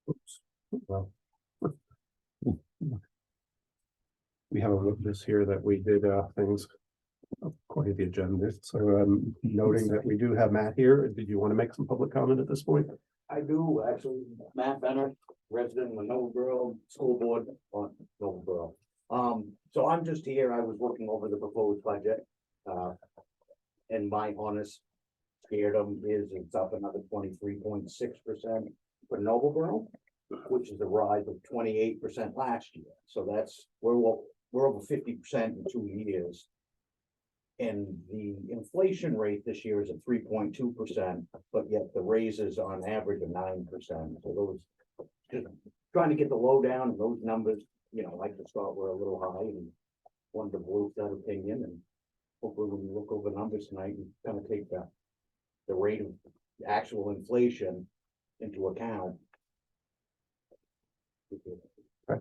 Oops. Well, we have a witness here that we did things according to the agenda. So I'm noting that we do have Matt here. Did you want to make some public comment at this point? I do, actually, Matt Benner, resident of the Noblesboro School Board on Noblesboro. So I'm just here, I was looking over the proposed budget. And my honest scaredom is it's up another 23.6% for Noblesboro, which is a rise of 28% last year. So that's, we're over 50% in 2 years. And the inflation rate this year is at 3.2%, but yet the raises on average are 9%. So those, just trying to get the lowdown, those numbers, you know, I just thought were a little high and wanted to voice that opinion. And hopefully when you look over numbers tonight, you kind of take the rate of actual inflation into account. Okay.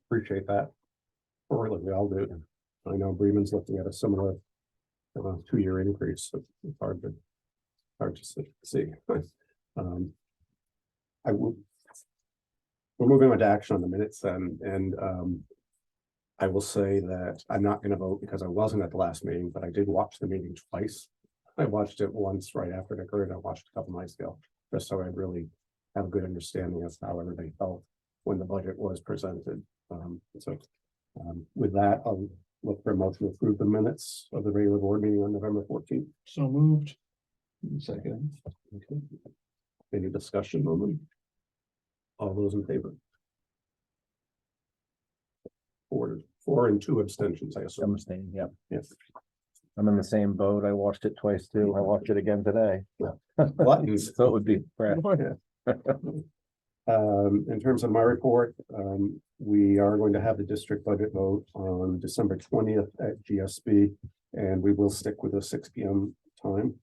Appreciate that. Really, we all do. I know Bremen's looking at a similar 2-year increase. So it's hard to see. We're moving on to action on the minutes, and I will say that I'm not going to vote because I wasn't at the last meeting, but I did watch the meeting twice. I watched it once right after it occurred. I watched a couple nights ago, just so I really have a good understanding as to how everybody felt when the budget was presented. With that, I'll look for a motion to approve the minutes of the regular board meeting on November 14th. So moved. Second. Okay. Any discussion on them? All those in favor? 4 and 2 abstentions, I assume. I'm staying, yeah. Yes. I'm in the same boat. I watched it twice too. I watched it again today. Buttons. So it would be fresh. In terms of my report, we are going to have the district budget vote on December 20th at GSB, and we will stick with a 6 p.m. time.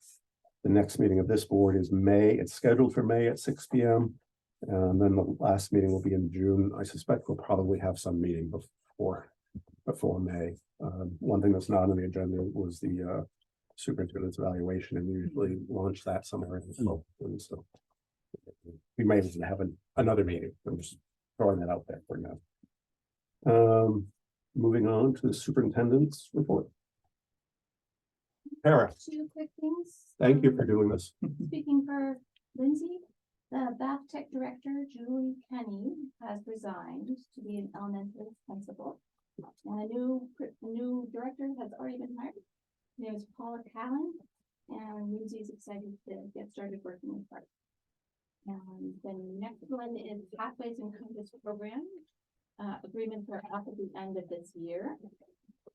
The next meeting of this board is May. It's scheduled for May at 6 p.m. And then the last meeting will be in June. I suspect we'll probably have some meeting before May. One thing that's not on the agenda was the superintendent's evaluation, and we usually launch that somewhere in the fall. And so we may even have another meeting. I'm just throwing that out there for now. Moving on to the superintendent's report. Tara, 2 quick things. thank you for doing this. Speaking for Lindsay, the Bath Tech director, Julie Kenny, has resigned to be an elementary principal. And a new director has already been hired. Her name is Paula Callan, and Lindsay is excited to get started working with her. And the next one is Pathways and Compass Program, agreement for up at the end of this year.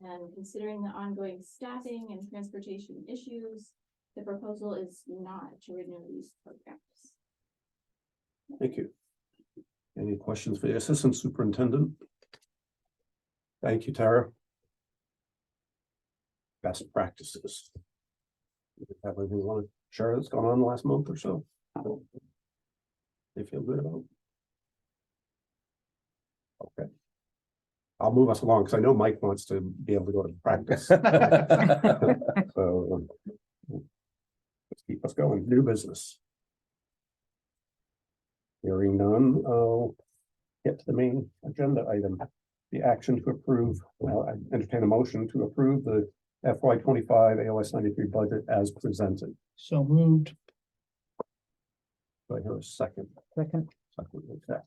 And considering the ongoing staffing and transportation issues, the proposal is not to renew these programs. Thank you. Any questions for the assistant superintendent? Thank you, Tara. Best practices. Have anything you want to share that's gone on the last month or so? They feel good about. Okay. I'll move us along because I know Mike wants to be able to go to practice. So let's keep us going. New business. Hearing none, I'll get to the main agenda item. The action to approve, I entertain a motion to approve the FY25 AOS 93 budget as presented. So moved. Do I hear a second? Second. Okay.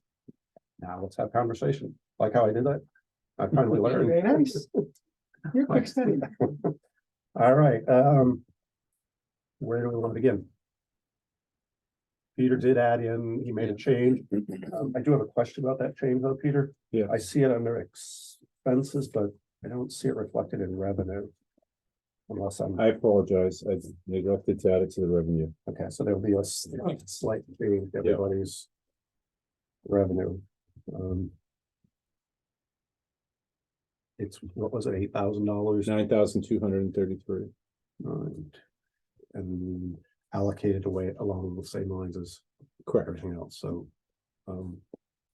Now let's have conversation. Like how I did that? I finally learned. Very nice. You're quick study. All right. Where do we want to begin? Peter did add in, he made a change. I do have a question about that change though, Peter. Yeah. I see it under expenses, but I don't see it reflected in revenue. Unless I apologize. I neglected to add it to the revenue. okay, so there'll be a slight change to everybody's revenue. It's, what was it, $8,000? $9,233. Right. And allocated away along the same lines as Correct. everything else, so.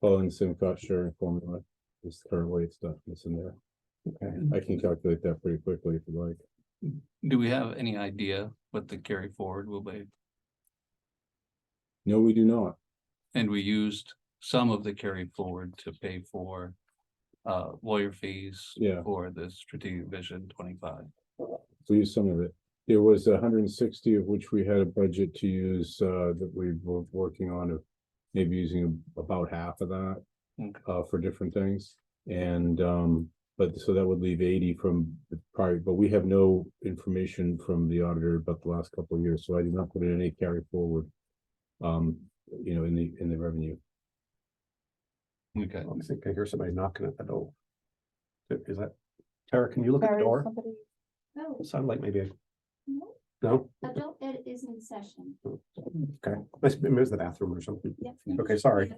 Following the same cost sharing formula is the current weight stuff that's in there. Okay, I can calculate that pretty quickly if you like. Do we have any idea what the carry forward will be? No, we do not. and we used some of the carry forward to pay for lawyer fees. Yeah. For the strategic vision 25. We used some of it. There was 160 of which we had a budget to use, that we were working on of maybe using about half of that. Okay. For different things. And, but so that would leave 80 from the prior, but we have no information from the auditor about the last couple of years, so I did not put in any carry forward. In the revenue. Okay. I think I hear somebody knocking at the door. Is that, Tara, can you look at the door? Oh, It sounded like maybe, no, no? adult ed is in session. Okay, maybe it was the bathroom or something. Yep. Okay, sorry.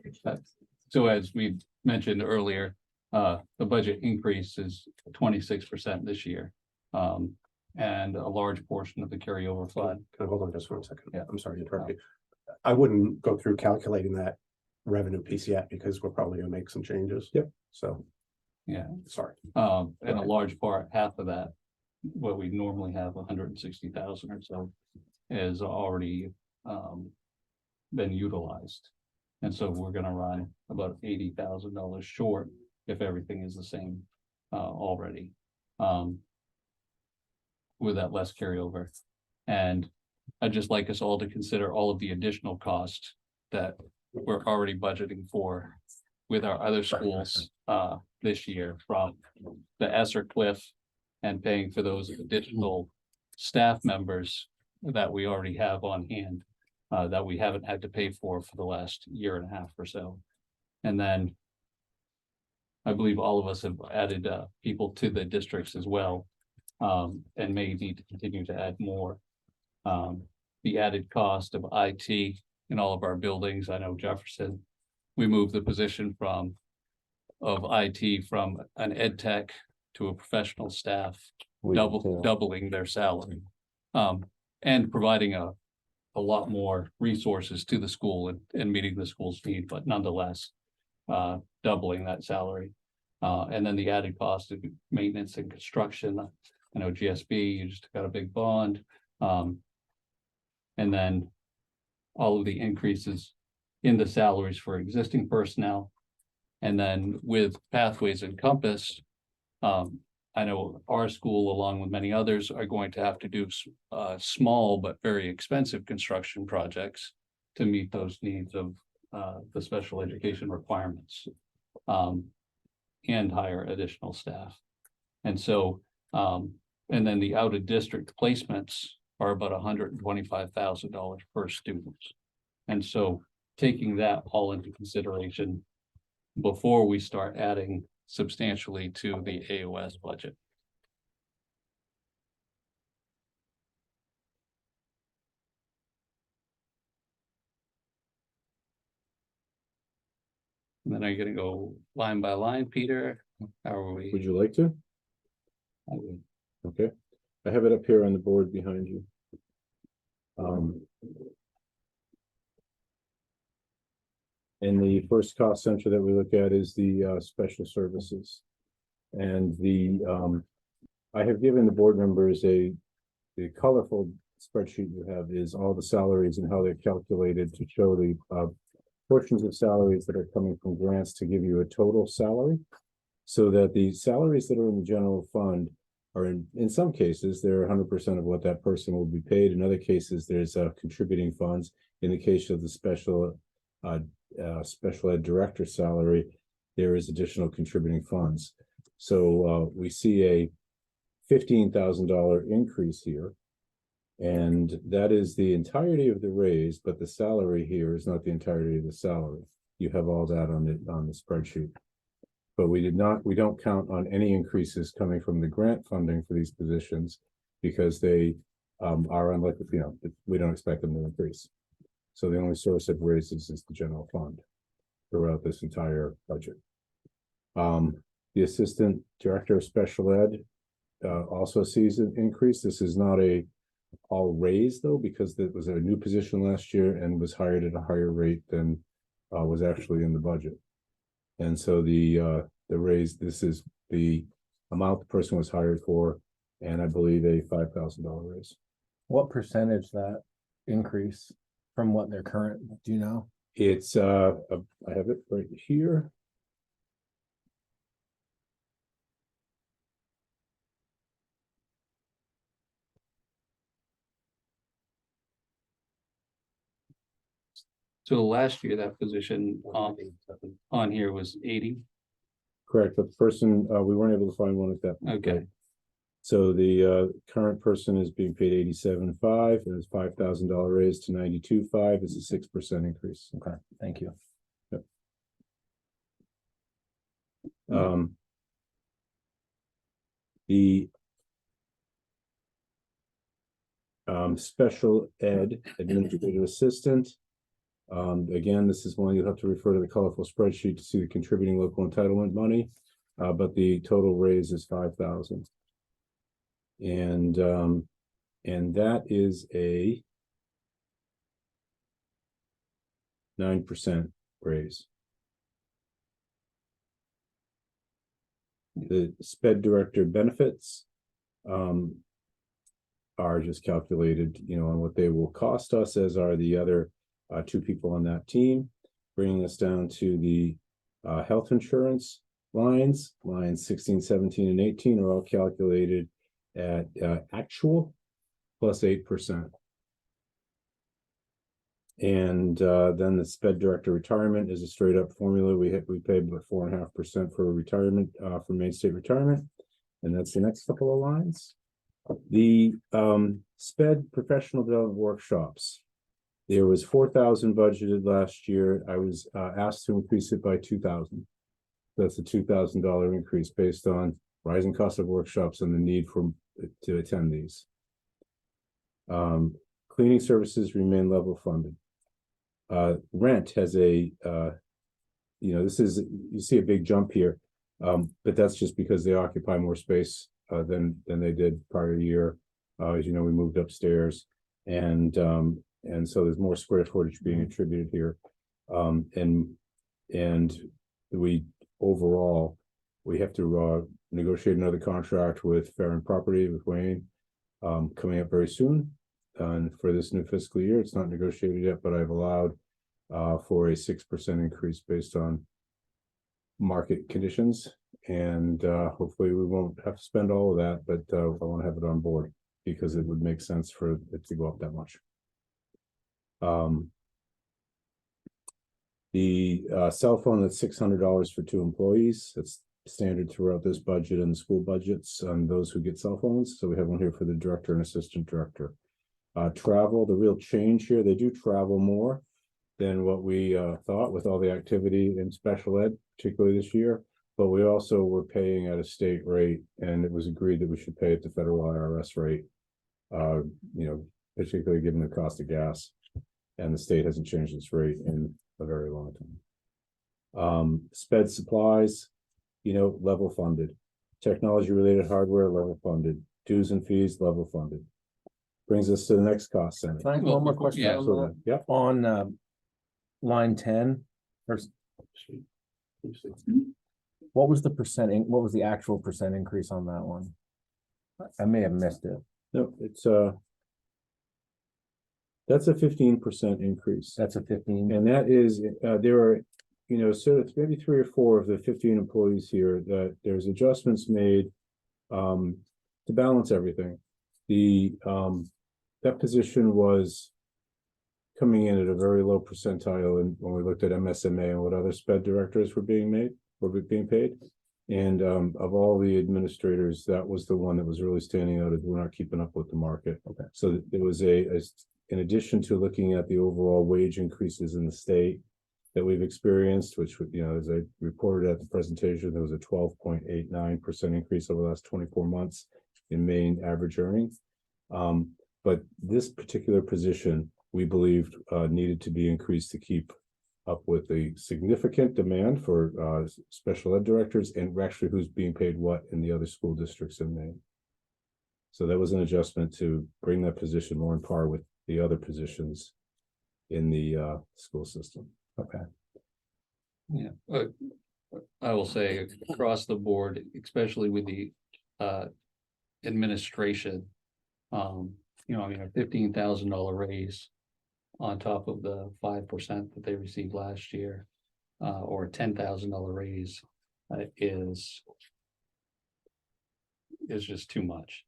So as we mentioned earlier, the budget increase is 26% this year. And a large portion of the carryover fund. Can I hold on just 1 second? Yeah. I'm sorry to interrupt you. I wouldn't go through calculating that revenue piece yet because we're probably gonna make some changes. Yep. So, Yeah. sorry. And a large part, half of that, what we normally have 160,000 or so, is already been utilized. And so we're gonna run about $80,000 short if everything is the same already. With that less carryover. And I'd just like us all to consider all of the additional costs that we're already budgeting for with our other schools this year, from the Esser Cliff and paying for those additional staff members that we already have on hand, that we haven't had to pay for the last year and a half or so. And then I believe all of us have added people to the districts as well, and may need to continue to add more. The added cost of IT in all of our buildings. I know Jefferson, we moved the position of IT from an ed tech to a professional staff, doubling their salary. And providing a lot more resources to the school and meeting the school's need, but nonetheless, doubling that salary. And then the added cost of maintenance and construction. I know GSB, you just got a big bond. And then all of the increases in the salaries for existing personnel. And then with Pathways and Compass, I know our school, along with many others, are going to have to do small but very expensive construction projects to meet those needs of the special education requirements, and hire additional staff. And so, and then the out of district placements are about $125,000 per student. And so taking that all into consideration before we start adding substantially to the AOS budget. And then are you gonna go line by line, Peter? How are we? Would you like to? I would. Okay, I have it up here on the board behind you. And the first cost center that we look at is the special services. And I have given the board members the colorful spreadsheet you have is all the salaries and how they're calculated to show the portions of salaries that are coming from grants to give you a total salary. So that the salaries that are in the general fund are in some cases, they're 100% of what that person will be paid. In other cases, there's contributing funds. In the case of the special ed director salary, there is additional contributing funds. So we see a $15,000 increase here. And that is the entirety of the raise, but the salary here is not the entirety of the salary. You have all that on the spreadsheet. But we don't count on any increases coming from the grant funding for these positions because they are unlikely, we don't expect them to increase. So the only source of raises is the general fund throughout this entire budget. The assistant director of special ed also sees an increase. This is not all raise though, because it was a new position last year and was hired at a higher rate than was actually in the budget. And so the raise, this is the amount the person was hired for, and I believe a $5,000 raise. What percentage that increase from what they're current, do you know? It's, I have it right here. So last year, that position on here was 80. Correct, but the person, we weren't able to find one at that. Okay. point. So the current person is being paid 87.5, and it's $5,000 raise to 92.5 is a 6% increase. Okay, thank you. The special ed administrative assistant. Again, this is one you'll have to refer to the colorful spreadsheet to see the contributing local entitlement money. But the total raise is 5,000. And that is a 9% raise. The sped director benefits are just calculated, on what they will cost us, as are the other two people on that team, bringing us down to the health insurance lines 16, 17, and 18 are all calculated at actual plus 8%. And then the sped director retirement is a straight up formula. We pay about 4.5% for retirement for Main State Retirement, and that's the next couple of lines. The sped professional development workshops. There was 4,000 budgeted last year. I was asked to increase it by 2,000. That's a $2,000 increase based on rising cost of workshops and the need to attend these. Cleaning services remain level funded. Rent has a, you see a big jump here, but that's just because they occupy more space than they did prior year. As you know, we moved upstairs, and so there's more square footage being attributed here. And we overall, we have to negotiate another contract with Farron Property with Wayne coming up very soon. And for this new fiscal year, it's not negotiated yet, but I've allowed for a 6% increase based on market conditions. And hopefully we won't have to spend all of that, but I want to have it on board because it would make sense for it to go up that much. The cell phone, that's $600 for 2 employees. That's standard throughout this budget and the school budgets on those who get cell phones. So we have one here for the director and assistant director. Travel, the real change here, they do travel more than what we thought with all the activity in special ed, particularly this year. But we also were paying at a state rate, and it was agreed that we should pay at the federal IRS rate, particularly given the cost of gas. And the state hasn't changed its rate in a very long time. Sped supplies, level funded. Technology related hardware, level funded. Dues and fees, level funded. Brings us to the next cost center. Can I have one more question? Yeah. on that? Yep. On line 10, what was the actual percent increase on that one? I may have missed it. No, it's that's a 15% increase. That's a 15. And that is, there are, so it's maybe 3 or 4 of the 15 employees here that there's adjustments made to balance everything. That position was coming in at a very low percentile, and when we looked at MSMA and what other sped directors were being paid. And of all the administrators, that was the one that was really standing out as we're not keeping up with the market. Okay. So there was in addition to looking at the overall wage increases in the state that we've experienced, which, as I reported at the presentation, there was a 12.89% increase over the last 24 months in main average earnings. But this particular position, we believed needed to be increased to keep up with the significant demand for special ed directors and actually who's being paid what in the other school districts in Maine. So that was an adjustment to bring that position more on par with the other positions in the school system. Okay. Yeah, I will say across the board, especially with the administration, a $15,000 raise on top of the 5% that they received last year, or a $10,000 raise, is just too much.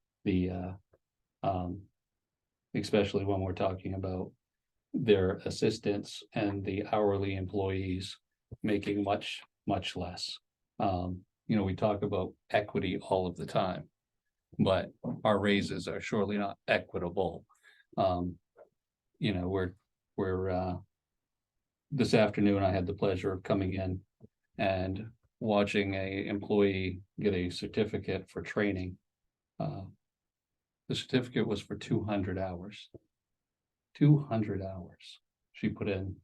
Especially when we're talking about their assistants and the hourly employees making much, much less. We talk about equity all of the time, but our raises are surely not equitable. We're this afternoon, I had the pleasure of coming in and watching a employee get a certificate for training. The certificate was for 200 hours. 200 hours she put in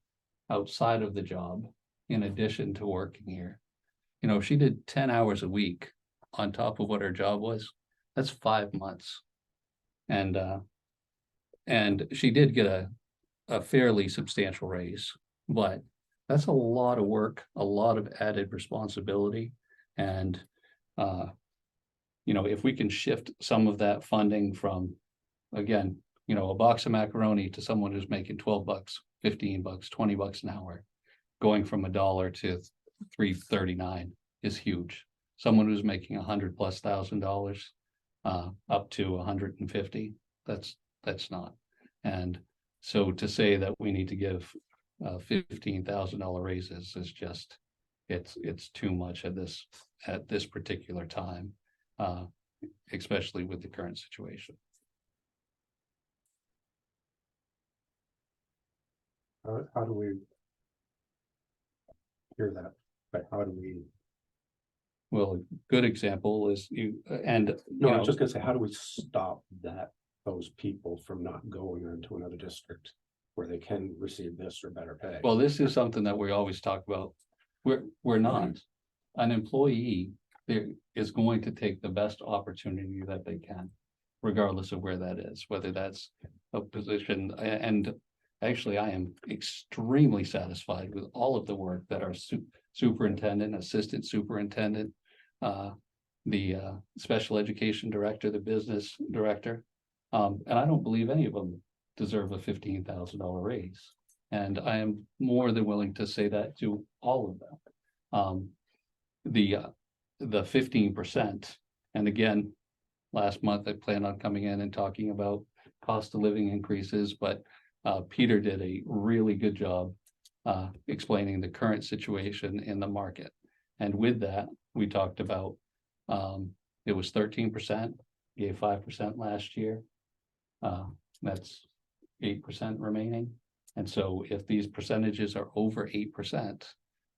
outside of the job, in addition to working here. If she did 10 hours a week on top of what her job was, that's 5 months. And she did get a fairly substantial raise, but that's a lot of work, a lot of added responsibility. And if we can shift some of that funding from, again, a box of macaroni to someone who's making $12, $15, $20 an hour, going from $1 to $3.39 is huge. Someone who's making $100,000+ up to 150, that's not. And so to say that we need to give $15,000 raises is just, it's too much at this particular time, especially with the current situation. How do we hear that? But how do we? Well, a good example is No, I'm just gonna say, how do we stop those people from not going into another district where they can receive this or better pay? well, this is something that we always talk about. We're not. An employee there is going to take the best opportunity that they can, regardless of where that is, whether that's a position. And actually, I am extremely satisfied with all of the work that our superintendent, assistant superintendent, the special education director, the business director, and I don't believe any of them deserve a $15,000 raise. And I am more than willing to say that to all of them. The 15%, and again, last month I planned on coming in and talking about cost of living increases, but Peter did a really good job explaining the current situation in the market. And with that, we talked about it was 13%, gave 5% last year. That's 8% remaining. And so if these percentages are over 8%,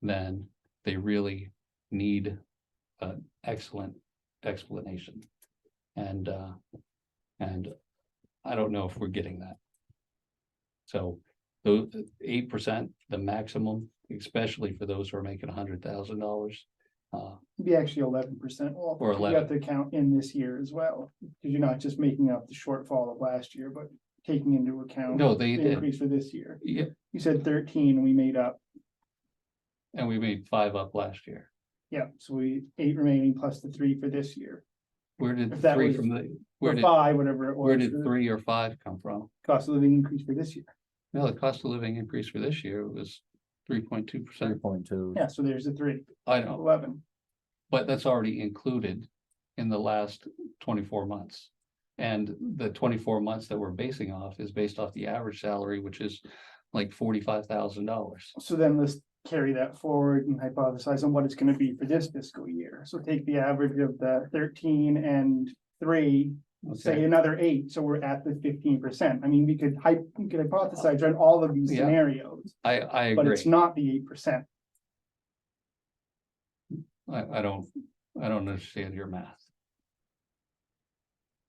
then they really need an excellent explanation. And I don't know if we're getting that. So the 8%, the maximum, especially for those who are making $100,000. Be actually 11%. Well, Or you 11. have to count in this year as well, because you're not just making up the shortfall of last year, but taking into account No, they the did. increase for this year. Yeah, You said 13, and we made up, and we made 5 up last year. yeah, so we 8 remaining plus the 3 for this year. Where did If that 3 was- from the Or 5, whatever it was. where did for 3 or 5 come from? Cost of living increase for this year. No, the cost of living increase for this year was 3.2%. 3.2. Yeah, so there's a 3, I know, 11. but that's already included in the last 24 months. And the 24 months that we're basing off is based off the average salary, which is like $45,000. So then let's carry that forward and hypothesize on what it's gonna be for this fiscal year. So take the average of the 13 and 3, say Okay, another 8, so we're at the 15%. I mean, we could hypothesize on all of these Yeah. scenarios, I but agree. it's not the 8%. I don't understand your math.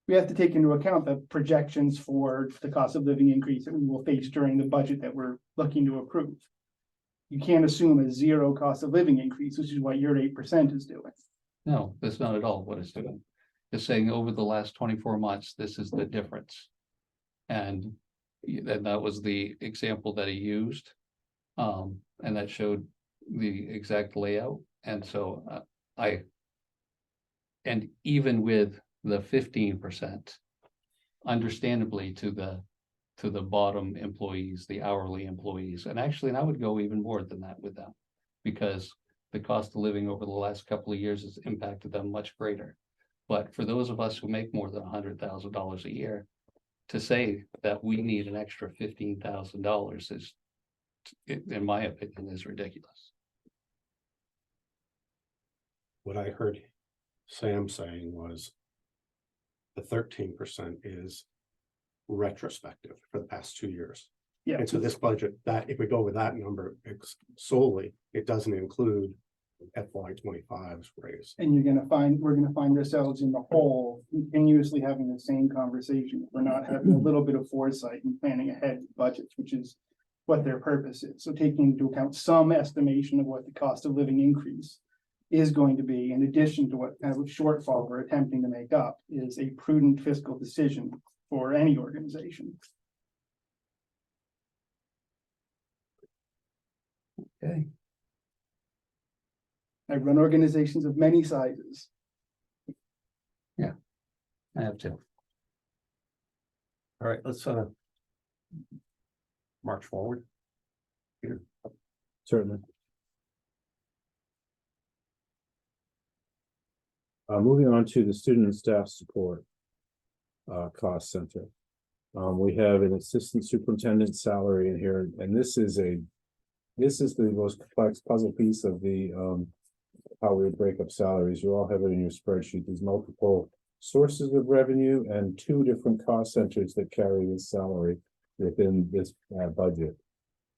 We have to take into account the projections for the cost of living increase that we will face during the budget that we're looking to approve. You can't assume a 0 cost of living increase, which is what your 8% is doing. No, that's not at all what it's doing. It's saying over the last 24 months, this is the difference. And that was the example that he used. And that showed the exact layout. And so and even with the 15%, understandably to to the bottom employees, the hourly employees, and actually, and I would go even more than that with them. Because the cost of living over the last couple of years has impacted them much greater. But for those of us who make more than $100,000 a year, to say that we need an extra $15,000 is, in my opinion, is ridiculous. What I heard Sam saying was the 13% is retrospective for the past 2 years. Yeah. And so this budget, that if we go with that number solely, it doesn't include FY 25's raise. And we're gonna find ourselves in the hole, continuously having the same conversation. We're not having a little bit of foresight and planning ahead with budgets, which is what their purpose is. So taking into account some estimation of what the cost of living increase is going to be, in addition to what kind of shortfall we're attempting to make up, is a prudent fiscal decision for any organization. Okay. I run organizations of many sizes. I have to. All right, let's march forward. Peter. Certainly. Moving on to the student and staff support cost center. We have an assistant superintendent salary in here, and this is the most complex puzzle piece of the how we break up salaries. You all have it in your spreadsheet. There's multiple sources of revenue and 2 different cost centers that carry this salary within this budget.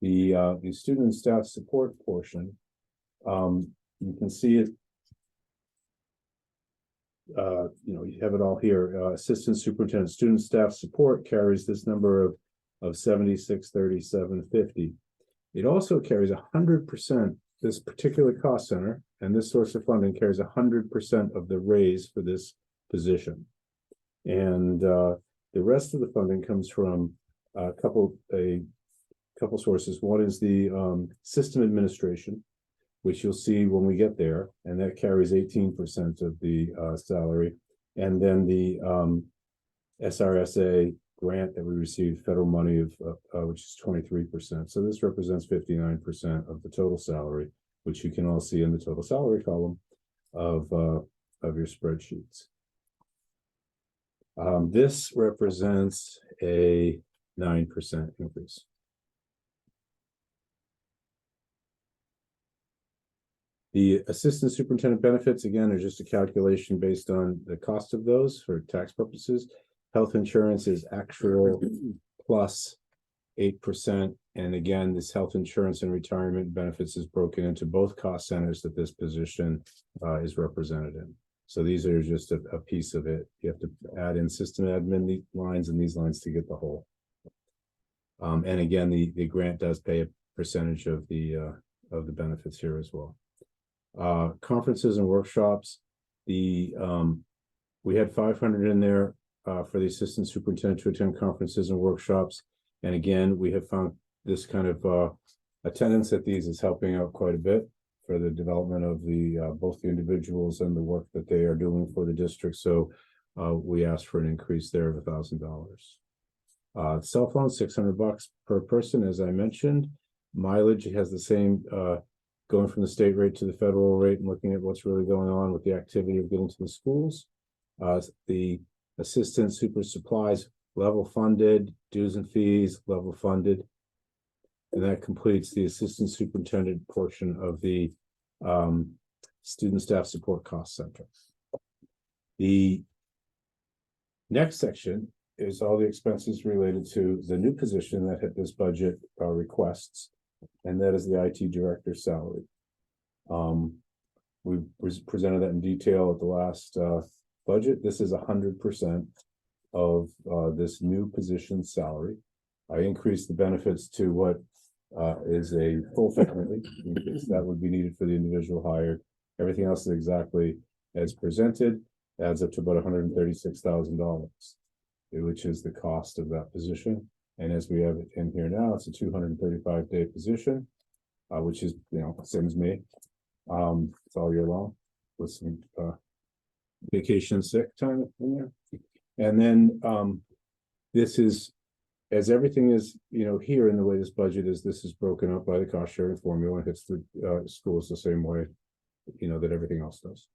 The student and staff support portion, you can see it. You have it all here. Assistant superintendent, student staff support carries this number of 7637.50. It also carries 100%. This particular cost center and this source of funding carries 100% of the raise for this position, and the rest of the funding comes from a couple sources. One is the system administration, which you'll see when we get there, and that carries 18% of the salary. And then the SRSA grant that we received, federal money of which is 23%. So this represents 59% of the total salary, which you can all see in the total salary column of your spreadsheets. This represents a 9% increase. The assistant superintendent benefits, again, are just a calculation based on the cost of those for tax purposes. Health insurance is actual plus 8%. And again, this health insurance and retirement benefits is broken into both cost centers that this position is represented in. So these are just a piece of it. You have to add in system admin lines and these lines to get the whole. And again, the grant does pay a percentage of the benefits here as well. Conferences and workshops. We had 500 in there for the assistant superintendent to attend conferences and workshops. And again, we have found this kind of attendance at these is helping out quite a bit for the development of the both the individuals and the work that they are doing for the district. So we asked for an increase there of $1,000. Cell phone, $600 per person, as I mentioned. Mileage has the same going from the state rate to the federal rate and looking at what's really going on with the activity of getting to the schools. The assistant super supplies, level funded, dues and fees, level funded. And that completes the assistant superintendent portion of the student staff support cost center. The next section is all the expenses related to the new position that hit this budget requests, and that is the IT director salary. We presented that in detail at the last budget. This is 100% of this new position salary. I increased the benefits to what is a full family increase that would be needed for the individual hired. Everything else is exactly as presented, adds up to about $136,000, which is the cost of that position. And as we have it in here now, it's a 235-day position, which is, same as me. It's all year long with some vacation sick time in there. And then this is as everything is, here in the way this budget is, this is broken up by the cost sharing formula, and hits the schools the same way, that everything else does.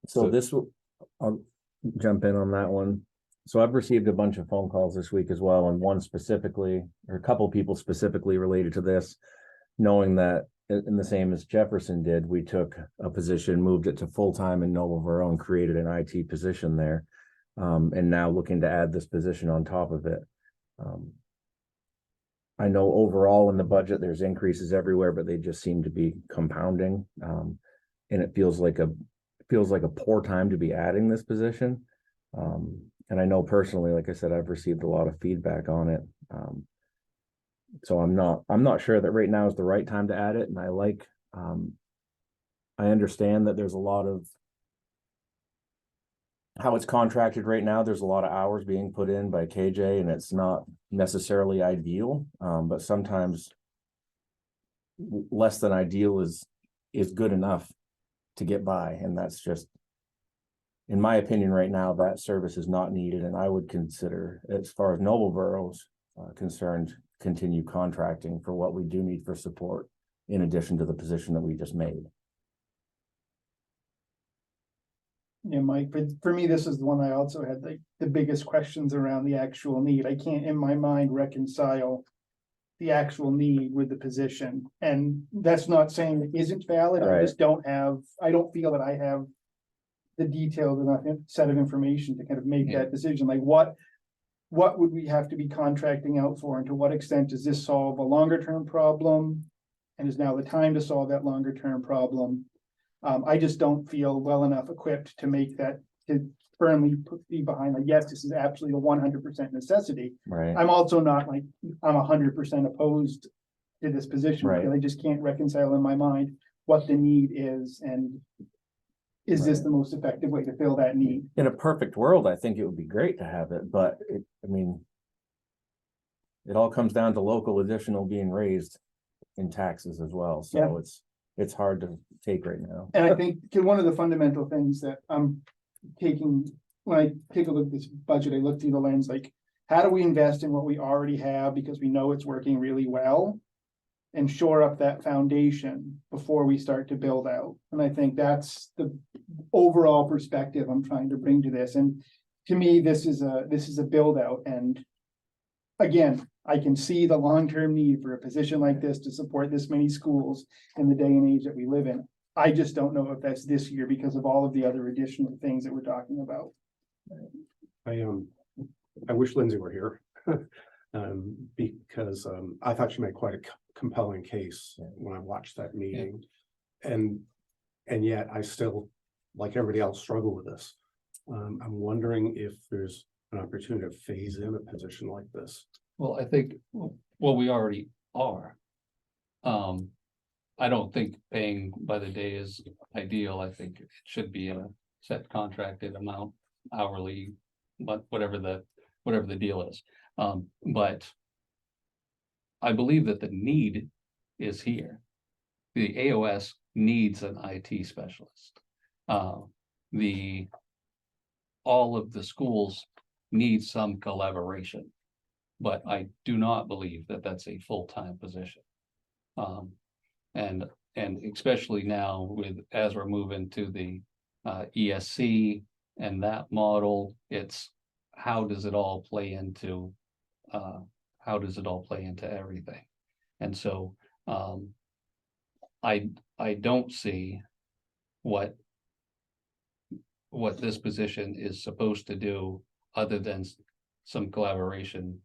So So- this, I'll jump in on that one. So I've received a bunch of phone calls this week as well, and one specifically, or a couple people specifically related to this, knowing that in the same as Jefferson did, we took a position, moved it to full-time in Noblesboro and created an IT position there. And now looking to add this position on top of it. I know overall in the budget, there's increases everywhere, but they just seem to be compounding. And it feels like a poor time to be adding this position. And I know personally, like I said, I've received a lot of feedback on it. So I'm not sure that right now is the right time to add it. And I understand that there's a lot of how it's contracted right now. There's a lot of hours being put in by KJ, and it's not necessarily ideal. But sometimes less than ideal is good enough to get by. And that's just, in my opinion, right now, that service is not needed. And I would consider, as far as Noblesboro's concerned, continue contracting for what we do need for support, in addition to the position that we just made. Yeah, Mike, but for me, this is the one I also had the biggest questions around the actual need. I can't in my mind reconcile the actual need with the position. And that's not saying it isn't valid. I just I don't feel that I have the detailed enough set of information to kind of make that decision. Like what would we have to be contracting out for? And to what extent does this solve a longer term problem? And is now the time to solve that longer term problem? I just don't feel well enough equipped to make that, to firmly be behind, like, yes, this is absolutely a 100% necessity. Right. I'm also not like, I'm 100% opposed to this position. Right. Because I just can't reconcile in my mind what the need is, and is this the most effective way to fill that need? In a perfect world, I think it would be great to have it, but it all comes down to local additional being raised in taxes as well. So it's hard to take right now. And I think one of the fundamental things that I'm taking, when I take a look at this budget, I look through the lens, like, how do we invest in what we already have because we know it's working really well, and shore up that foundation before we start to build out? And I think that's the overall perspective I'm trying to bring to this. And to me, this is a build out. And again, I can see the long-term need for a position like this to support this many schools in the day and age that we live in. I just don't know if that's this year because of all of the other additional things that we're talking about. I wish Lindsay were here. Because I thought she made quite a compelling case when I watched that meeting. And yet I still, like everybody else, struggle with this. I'm wondering if there's an opportunity to phase in a position like this. Well, I think, well, we already are. I don't think paying by the day is ideal. I think it should be a set contracted amount hourly, but whatever the deal is. But I believe that the need is here. The AOS needs an IT specialist. All of the schools need some collaboration, but I do not believe that that's a full-time position. And especially now as we're moving to the ESC and that model, it's how does it all play into everything? And so I don't see what this position is supposed to do other than some collaboration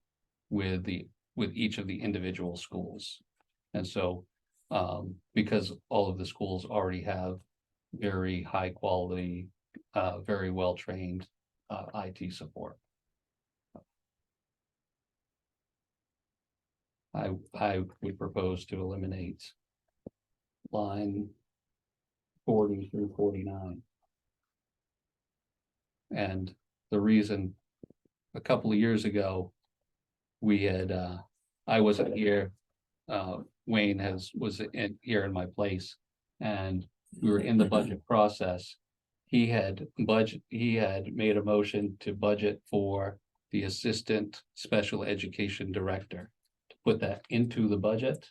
with each of the individual schools. And so because all of the schools already have very high quality, very well trained IT support. I would propose to eliminate line 40 through 49. And the reason, a couple of years ago, we had I wasn't here, Wayne was here in my place, and we were in the budget process. he had made a motion to budget for the assistant special education director. To put that into the budget.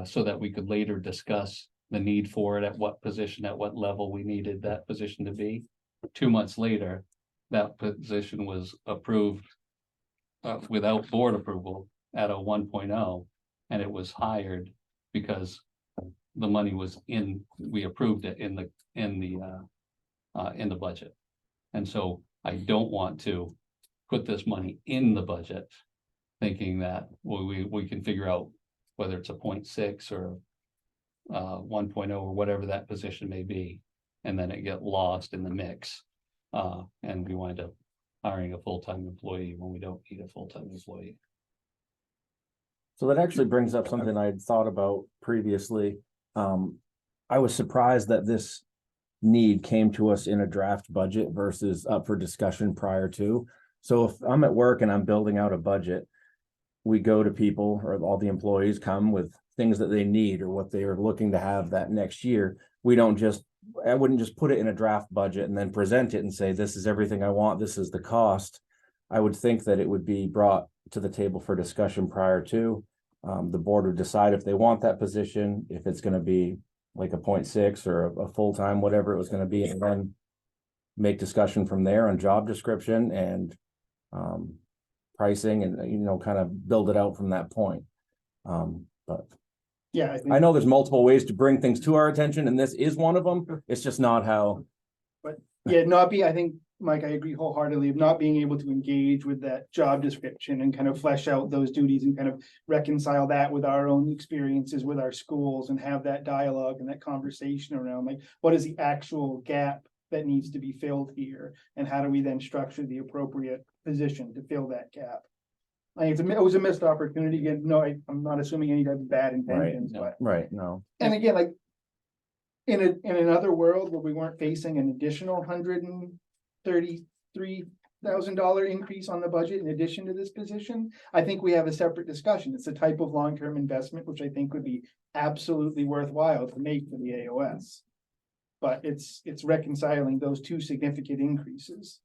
So that we could later discuss the need for it, at what position, at what level we needed that position to be. 2 months later, that position was approved. Without board approval at a 1.0, and it was hired because the money was we approved it in the budget. And so I don't want to put this money in the budget, thinking that we can figure out whether it's a 0.6 or 1.0 or whatever that position may be, and then it get lost in the mix. And we wind up hiring a full-time employee when we don't need a full-time employee. So that actually brings up something I had thought about previously. I was surprised that this need came to us in a draft budget versus up for discussion prior to. So if I'm at work and I'm building out a budget, we go to people, or all the employees come with things that they need or what they are looking to have that next year. I wouldn't just put it in a draft budget and then present it and say, this is everything I want, this is the cost. I would think that it would be brought to the table for discussion prior to. The board would decide if they want that position, if it's gonna be like a 0.6 or a full-time, whatever it was gonna be, and then make discussion from there on job description and pricing, and kind of build it out from that point. But Yeah, I know there's multiple ways to bring things to our attention, and this is one of them. It's just not how. I think, Mike, I agree wholeheartedly of not being able to engage with that job description and kind of flesh out those duties and kind of reconcile that with our own experiences with our schools and have that dialogue and that conversation around, like, what is the actual gap that needs to be filled here? And how do we then structure the appropriate position to fill that gap? It was a missed opportunity. Again, no, I'm not assuming any type of bad intentions, but. Right, no. And again, like, in another world where we weren't facing an additional $133,000 increase on the budget in addition to this position, I think we have a separate discussion. It's a type of long-term investment, which I think would be absolutely worthwhile to make for the AOS. But it's reconciling those two significant increases.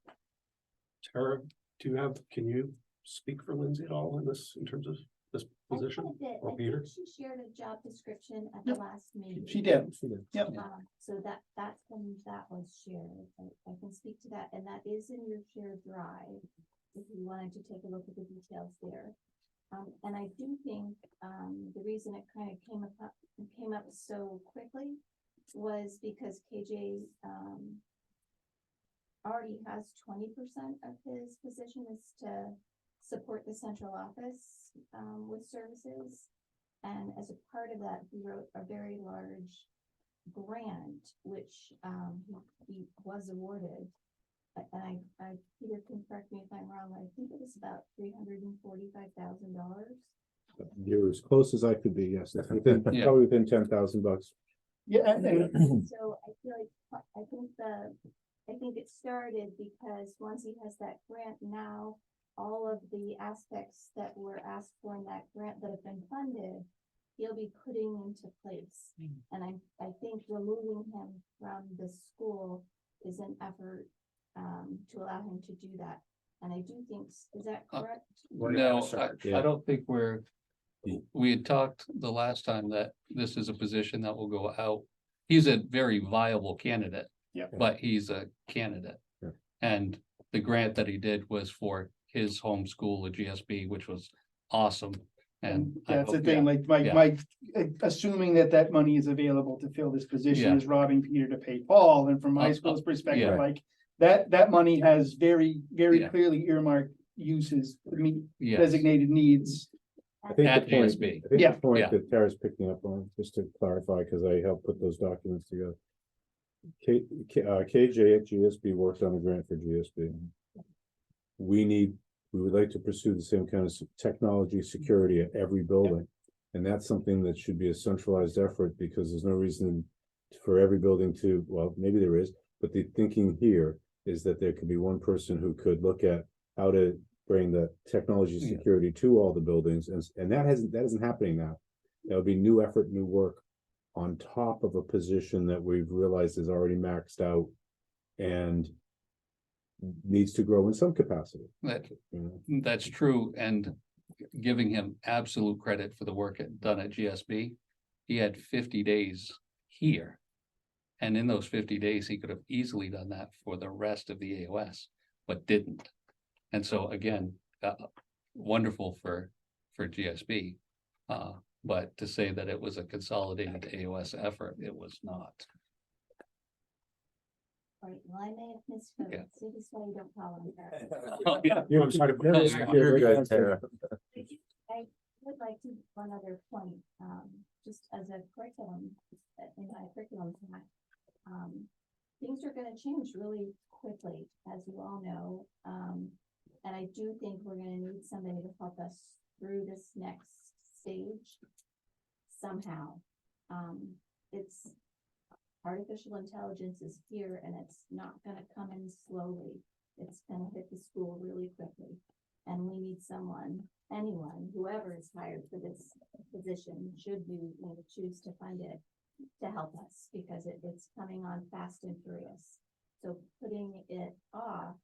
Tara, can you speak for Lindsay at all in this, in terms of this position? Or Peter? She shared a job description at the last meeting. She did. Yep. So that's when that was shared. I can speak to that, and that is in your shared drive, if you wanted to take a look at the details there. And I do think, the reason it kind of came up so quickly was because KJ, already has 20% of his position is to support the central office with services. And as a part of that, he wrote a very large grant, which he was awarded. And Peter can correct me if I'm wrong, I think it was about $345,000. You're as close as I could be, yes. Yeah. Probably within $10,000. Yeah, and So I feel like, I think it started because once he has that grant now, all of the aspects that were asked for in that grant that have been funded, he'll be putting into place. And I think removing him from the school is an effort to allow him to do that. And I do think, is that correct? No, I don't think Yeah. we had talked the last time that this is a position that will go out. He's a very viable candidate. Yeah. But he's a candidate. Yeah. And the grant that he did was for his home school, the GSB, which was awesome. And that's the thing, like, assuming that money is available to fill this position Yeah. is robbing Peter to pay Paul. And from my school's perspective, yeah. like, that money has very, very Yeah. clearly earmarked uses to meet Yes. designated needs. I think At the point, GSB. I think Yeah. the point Yeah. that Tara's picking up on, just to clarify, because I helped put those documents together. KJ at GSB worked on a grant for GSB. We would like to pursue the same kind of technology security at every building. And that's something that should be a centralized effort, because there's no reason for every building to, well, maybe there is, but the thinking here is that there could be one person who could look at how to bring the technology Yeah. security to all the buildings, and that isn't happening now. That would be new effort, new work on top of a position that we've realized is already maxed out and needs to grow in some capacity. That, You know? that's true, and giving him absolute credit for the work done at GSB. He had 50 days here. And in those 50 days, he could have easily done that for the rest of the AOS, but didn't. And so again, wonderful for GSB. But to say that it was a consolidated AOS effort, it was not. All right, well, I may have misheard, Yeah. so this is why you don't follow me. Oh, yeah. You know, I'm sorry. You're good, Tara. I would like to, one other point, just as a curriculum, in my curriculum tonight. Things are gonna change really quickly, as you all know. And I do think we're gonna need somebody to help us through this next stage somehow. It's artificial intelligence is here and it's not gonna come in slowly. It's gonna hit the school really quickly. And we need someone, anyone, whoever is hired for this position, should you choose to fund it, to help us, because it's coming on fast and furious. So putting it off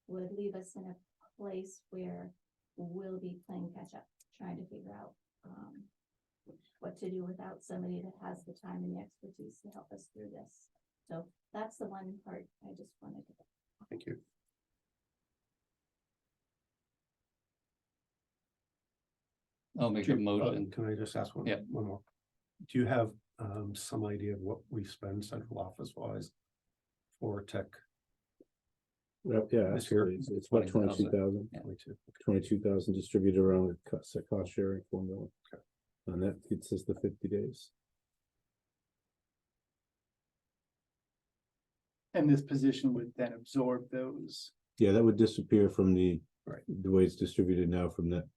would leave us in a place where we'll be playing catch up, trying to figure out what to do without somebody that has the time and the expertise to help us through this. So that's the one part I just wanted to. Thank you. I'll make a motion. Can I just ask one? Yeah. One more? Do you have some idea of what we spend central office wise for tech? Well, yeah, This year, absolutely. It's about 22,000. Yeah. 22,000 distributed around the cost sharing formula. And that gets us the 50 days. And this position would then absorb those. Yeah, that would disappear from the Right. the way it's distributed now from the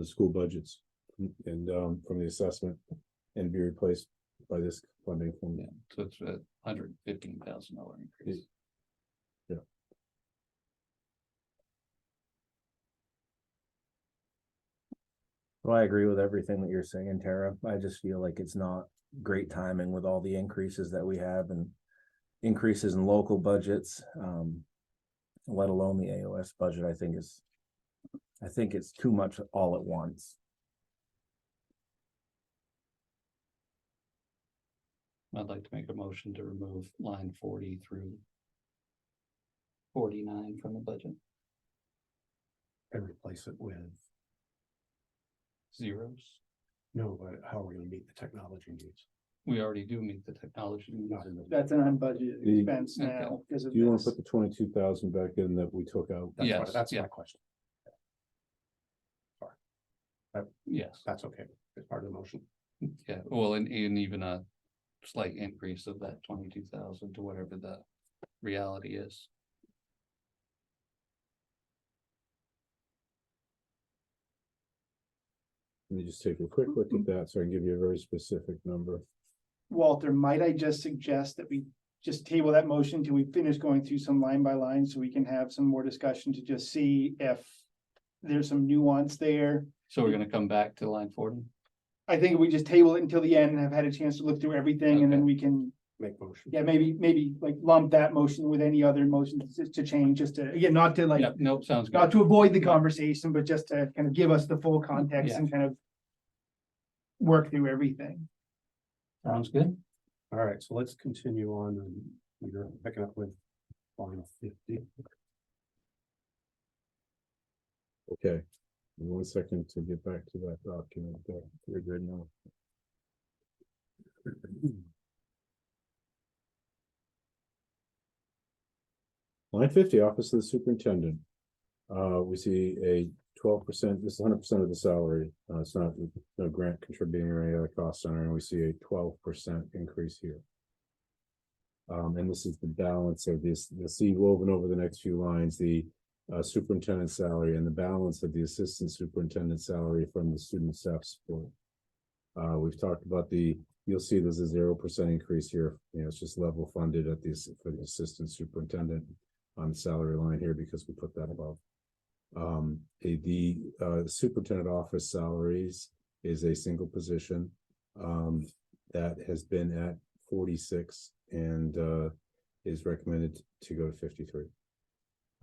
school budgets and from the assessment and be replaced by this funding formula. Yeah, so it's a $115,000 increase. Well, I agree with everything that you're saying, Tara. I just feel like it's not great timing with all the increases that we have and increases in local budgets, let alone the AOS budget. I think it's too much all at once. I'd like to make a motion to remove line 40 through 49 from the budget. And replace it with, Zeros. no, but how are we gonna meet the technology needs? We already do meet the technology needs. Not in the. That's an unbudgeted The- expense now because of Do you want this. to put the 22,000 back in that we took out? Yes, That's yeah. my question. Yes, That's okay. It's part of the motion. yeah, well, and even a slight increase of that 22,000 to whatever the reality is. Let me just take a quick look at that so I can give you a very specific number. Walter, might I just suggest that we just table that motion till we finish going through some line by line so we can have some more discussion to just see if there's some nuance there. So we're gonna come back to line 40? I think if we just table it until the end and have had a chance to look through everything and then Okay. we can, Make motion. yeah, maybe like lump that motion with any other motions to change, just to, again, not to like, Yep, nope, sounds not good. to avoid the conversation, but just to kind of give us the full context Yeah. and kind of work through everything. Sounds good. All right, so let's continue on and you're picking up with line 50. Okay, 1 second to get back to that document. You're good now. Line 50, Office of the Superintendent. We see a 12%, this is 100% of the salary. It's not no grant contributing or any other cost center, and we see a 12% increase here. And this is the balance of this, you'll see woven over the next few lines, the superintendent salary and the balance of the assistant superintendent salary from the student staff support. We've talked about you'll see there's a 0% increase here. You know, it's just level funded at this for the assistant superintendent on the salary line here because we put that above. The superintendent office salaries is a single position that has been at 46 and is recommended to go to 53.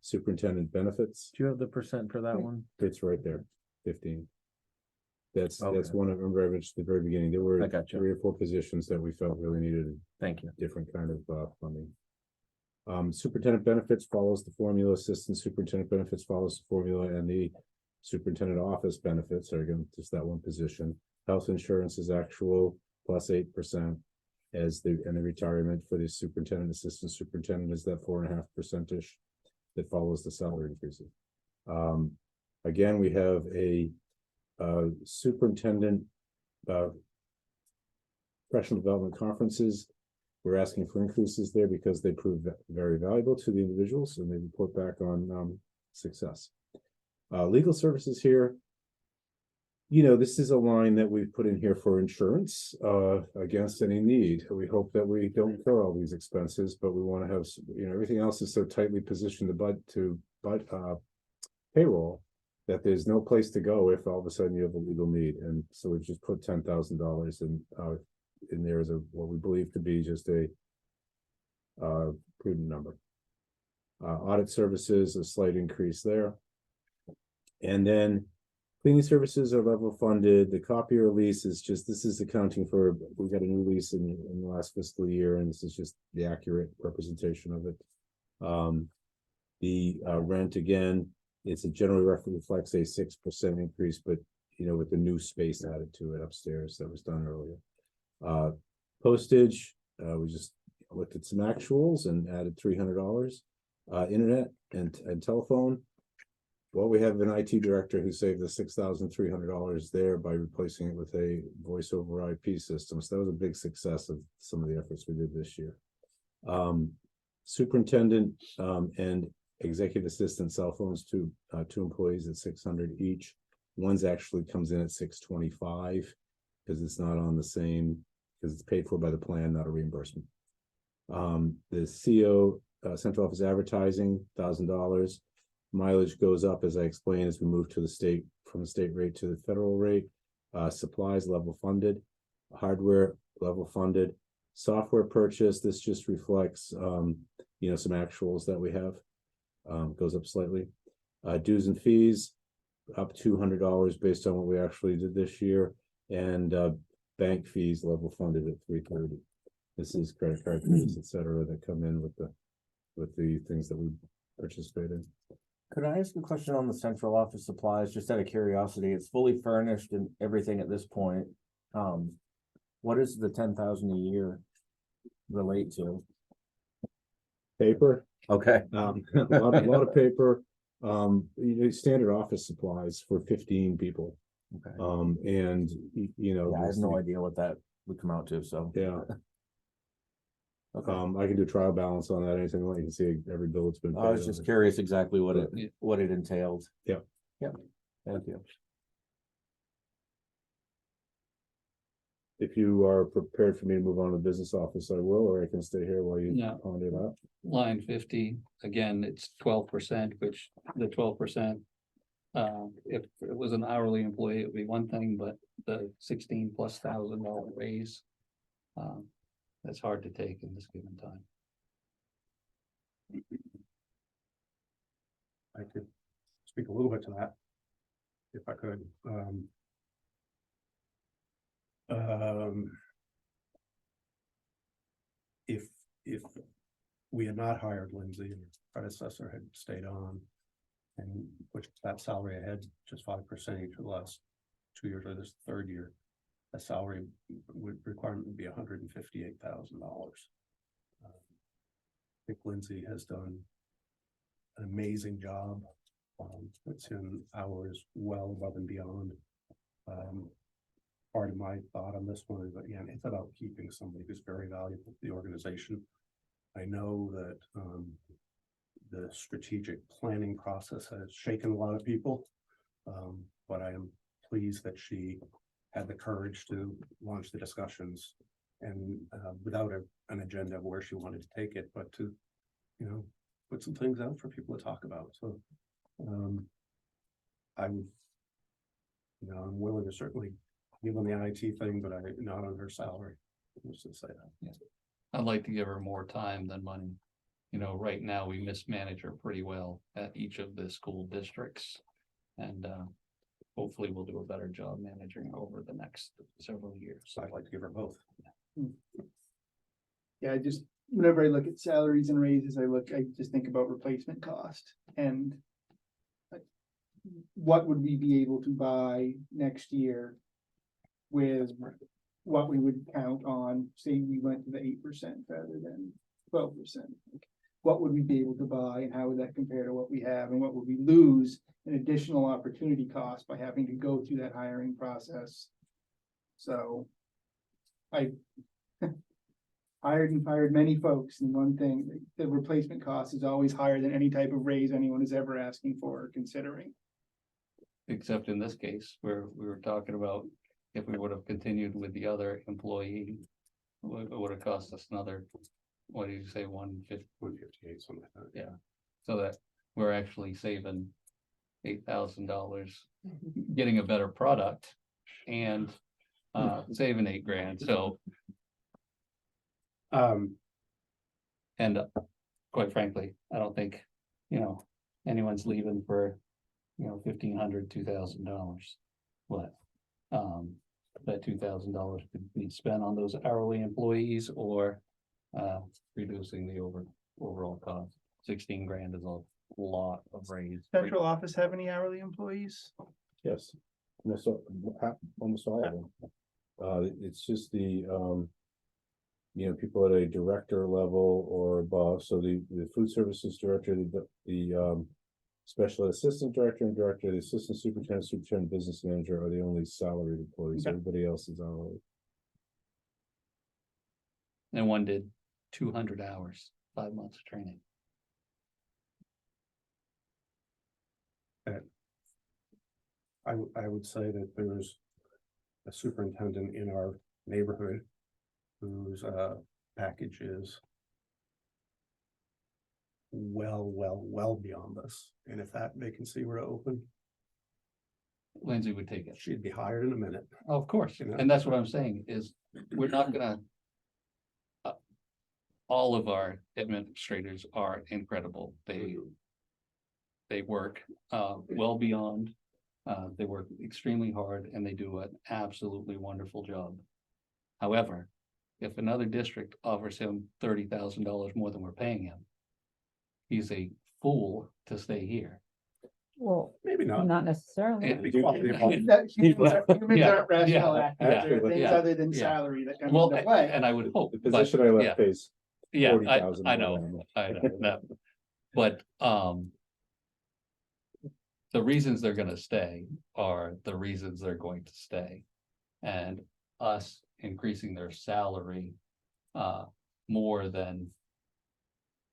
Superintendent benefits, Do you have the percent for that one? it's right there, 15. That's Okay. one of, remember I mentioned at the very beginning, there were I got you. 3 or 4 positions that we felt really needed Thank you. different kind of funding. Superintendent benefits follows the formula, assistant superintendent benefits follows the formula, and the superintendent office benefits are again just that one position. Health insurance is actual plus 8%, as the retirement for the superintendent, assistant superintendent is that 4.5% that follows the salary increases. Again, we have a superintendent professional development conferences. We're asking for increases there because they prove very valuable to the individuals and they report back on success. Legal services here, you know, this is a line that we've put in here for insurance against any need. We hope that we don't incur all these expenses, but we want to have, you know, everything else is so tightly positioned to payroll that there's no place to go if all of a sudden you have a legal need. And so we've just put $10,000 in there as what we believe to be just a prudent number. Audit services, a slight increase there. And then cleaning services are level funded. The copier lease is just, this is accounting for, we got a new lease in the last fiscal year, and this is just the accurate representation of it. The rent, again, it's a generally reflects a 6% increase, but you know, with the new space added to it upstairs that was done earlier. Postage, we just looked at some actuals and added $300. Internet and telephone. Well, we have an IT director who saved us $6,300 there by replacing it with a voice over IP system. So that was a big success of some of the efforts we did this year. Superintendent and executive assistant cell phones to 2 employees at $600 each. One's actually comes in at $625 because it's not on the same, because it's paid for by the plan, not a reimbursement. The CO central office advertising, $1,000. Mileage goes up, as I explained, as we move to the state, from the state rate to the federal rate. Supplies level funded, hardware level funded, software purchase. This just reflects, you know, some actuals that we have. Goes up slightly. Dues and fees up $200 based on what we actually did this year, and bank fees level funded at $330. This is credit card fees, etc., that come in with the things that we participate in. Could I ask a question on the central office supplies, just out of curiosity? It's fully furnished and everything at this point. What is the 10,000 a year relate to? Paper. Okay. A lot of paper. You know, standard office supplies for 15 people. Okay. And you know, Yeah, I have no idea what that would come out to, so. yeah. Okay. I can do trial balance on that. Anything you can see every bill that's been paid. I was just curious exactly what it Yeah. entailed. Yeah. Yeah. Thank you. If you are prepared for me to move on to the business office, I will, or I can stay here while you No. ponder that. Line 50, again, it's 12%, which the 12%. If it was an hourly employee, it would be one thing, but the $16,000+ raise. That's hard to take in this given time. I could speak a little bit to that, if I could. If we had not hired Lindsay and her predecessor had stayed on and pushed that salary ahead just 5% each of the last 2 years or this third year, that salary requirement would be $158,000. I think Lindsay has done an amazing job. Puts in hours well above and beyond. Part of my thought on this one is, again, it's about keeping somebody who's very valuable to the organization. I know that the strategic planning process has shaken a lot of people, but I am pleased that she had the courage to launch the discussions and without an agenda of where she wanted to take it, but to, you know, put some things out for people to talk about. So I would, you know, I'm willing to certainly give on the IT thing, but not on her salary. Let's just say that. I'd like to give her more time than money. you know, right now we mismanage her pretty well at each of the school districts. And hopefully we'll do a better job managing her over the next several years. So I'd like to give her both. Yeah, I just, whenever I look at salaries and raises, I just think about replacement cost and like, what would we be able to buy next year with what we would count on, say we went to the 8% rather than 12%. What would we be able to buy and how would that compare to what we have, and what would we lose in additional opportunity cost by having to go through that hiring process? So I hired and fired many folks, and one thing, the replacement cost is always higher than any type of raise anyone is ever asking for or considering. Except in this case, where we were talking about if we would have continued with the other employee, it would have cost us another, what did you say, 150? 158, something like that. Yeah, so that we're actually saving $8,000, getting a better product and saving $8,000. So, and quite frankly, I don't think, you know, anyone's leaving for, you know, $1,500, $2,000. But that $2,000 could be spent on those hourly employees or reducing the overall cost. $16,000 is a lot of raise. Central office have any hourly employees? Yes. Almost all of them. It's just the, you know, people at a director level or above, so the food services director, the special assistant director and director, the assistant superintendent, business manager are the only salaried employees. Okay. Everybody else is hourly. And one did 200 hours, 5 months of training. I would say that there's a superintendent in our neighborhood whose package is well beyond this. And if that vacancy were to open, Lindsay would take it. she'd be hired in a minute. Of course, You know? and that's what I'm saying is we're not gonna. All of our administrators are incredible. They work well beyond. They work extremely hard and they do an absolutely wonderful job. However, if another district offers him $30,000 more than we're paying him, he's a fool to stay here. Well, Maybe not. not necessarily. It'd be quality of life. That humans Yeah, aren't rational yeah, actors. yeah. There are things Yeah, other than yeah. salary that come Well, into play. and I would hope. The but- position I yeah. left pays Yeah, $40,000 I know that, but, the reasons they're gonna stay are the reasons they're going to stay. And us increasing their salary, more than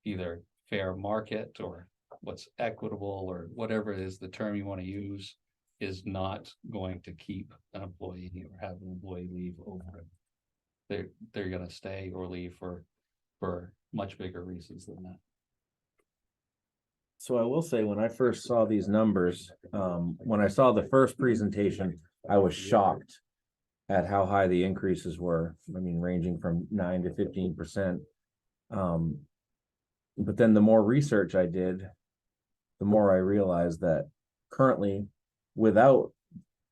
either fair market or what's equitable or whatever it is, the term you wanna use, is not going to keep an employee or have an employee leave over it. They're gonna stay or leave for much bigger reasons than that. So I will say, when I first saw these numbers, when I saw the first presentation, I was shocked at how high the increases were. I mean, ranging from 9 to 15%. But then the more research I did, the more I realized that currently, without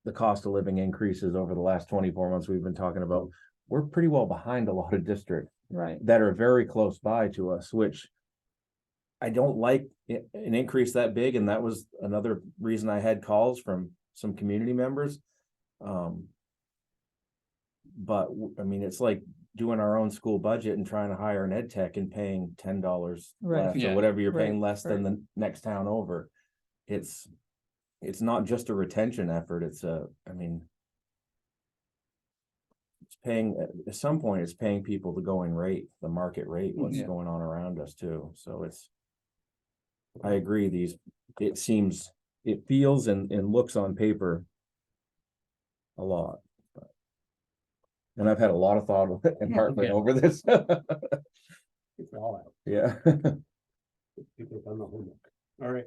the cost of living increases over the last 24 months we've been talking about, we're pretty well behind a lot of districts Right. that are very close by to us, which I don't like an increase that big. And that was another reason I had calls from some community members. But I mean, it's like doing our own school budget and trying to hire an ed tech and paying $10 Right. less Yeah. or whatever you're paying Right, less than the next town over. It's not just a retention effort. It's paying, at some point, it's paying people the going rate, the market rate, what's Yeah. going on around us too. So I agree, it feels and looks on paper a lot. And I've had a lot of thought and heartburn Yeah. over this. It's all out. Yeah. People have done the homework. All right,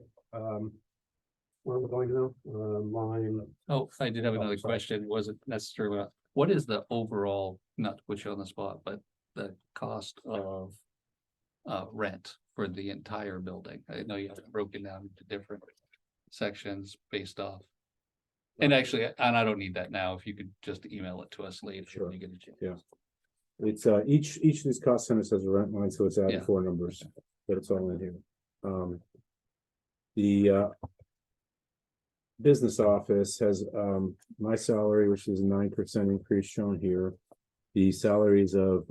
where are we going to now? Line, Oh, I did have Oh, another sorry. question, wasn't necessarily, what is the overall, not to put you on the spot, but the cost of rent for the entire building. I know you have it broken down into different sections based off. And actually, and I don't need that now, if you could just email it to us later Sure. when you get a chance. Yeah. It's each of these cost centers has a rent line, so it's added Yeah. 4 numbers, but it's all in here. The business office has my salary, which is a 9% increase shown here. The salaries of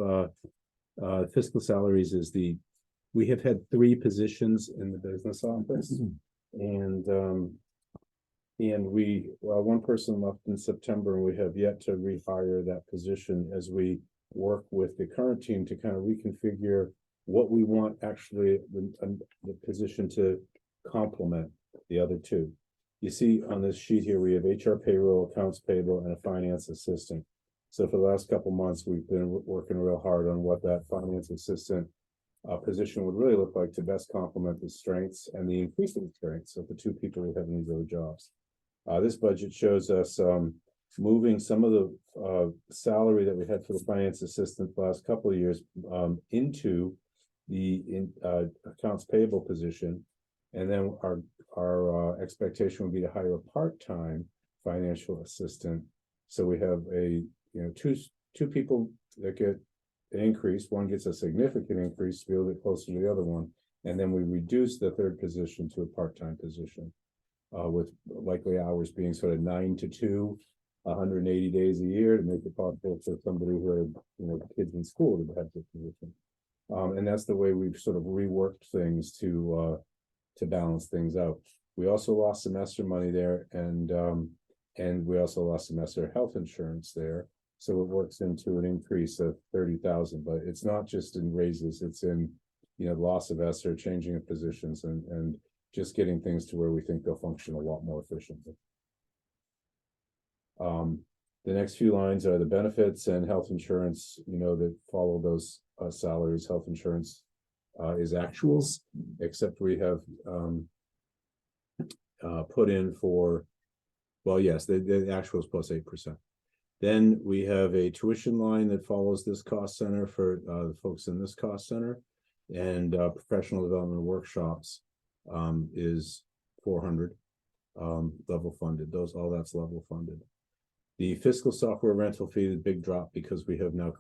fiscal salaries is we have had 3 positions in the business office. And one person left in September, and we have yet to rehire that position as we work with the current team to kind of reconfigure what we want actually the position to complement the other 2. You see on this sheet here, we have HR payroll, accounts payable, and a finance assistant. So for the last couple months, we've been working real hard on what that finance assistant position would really look like to best complement the strengths and the increasing strengths of the 2 people we have in these other jobs. This budget shows us moving some of the salary that we had for the finance assistant the last couple of years into the accounts payable position. And then our expectation would be to hire a part-time financial assistant. So we have two people that get an increase. One gets a significant increase to be a little bit closer to the other one. And then we reduce the 3rd position to a part-time position. With likely hours being sort of 9 to 2, 180 days a year to make it possible for somebody who had, kids in school to have this position. And that's the way we've sort of reworked things to balance things out. We also lost semester money there, and we also lost semester health insurance there. So it works into an increase of 30,000, but it's not just in raises, it's in, loss of ESSER, changing of positions, and just getting things to where we think they'll function a lot more efficiently. The next few lines are the benefits and health insurance, that follow those salaries. Health insurance is actuals, except we have put in for, well, yes, the actuals plus 8%. Then we have a tuition line that follows this cost center for the folks in this cost center, and professional development workshops is 400 level funded. All that's level funded. The fiscal software rental fee is a big drop because we have now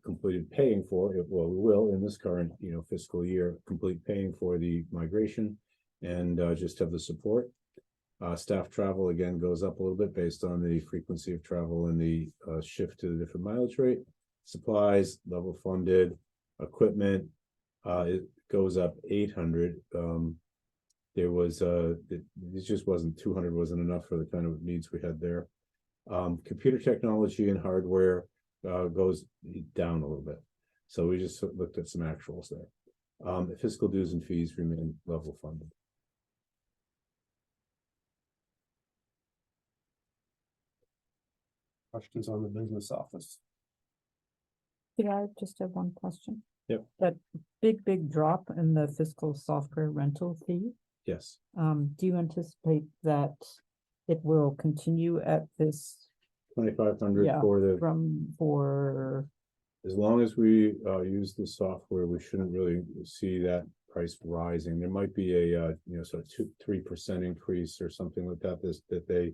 completed paying for it. Well, we will in this current fiscal year complete paying for the migration and just have the support. Staff travel again goes up a little bit based on the frequency of travel and the shift to the different mileage rate. Supplies level funded. Equipment it goes up 800. There was it just wasn't 200 wasn't enough for the kind of needs we had there. Computer technology and hardware goes down a little bit. So we just looked at some actuals there. Fiscal dues and fees remain level funded. Questions on the business office? Yeah, I just have one question. Yep. That big drop in the fiscal software rental fee, Yes. do you anticipate that it will continue at this 2,500 Yeah, for as long as we use the software, we shouldn't really see that price rising. There might be a sort of 2-3% increase or something like that. That they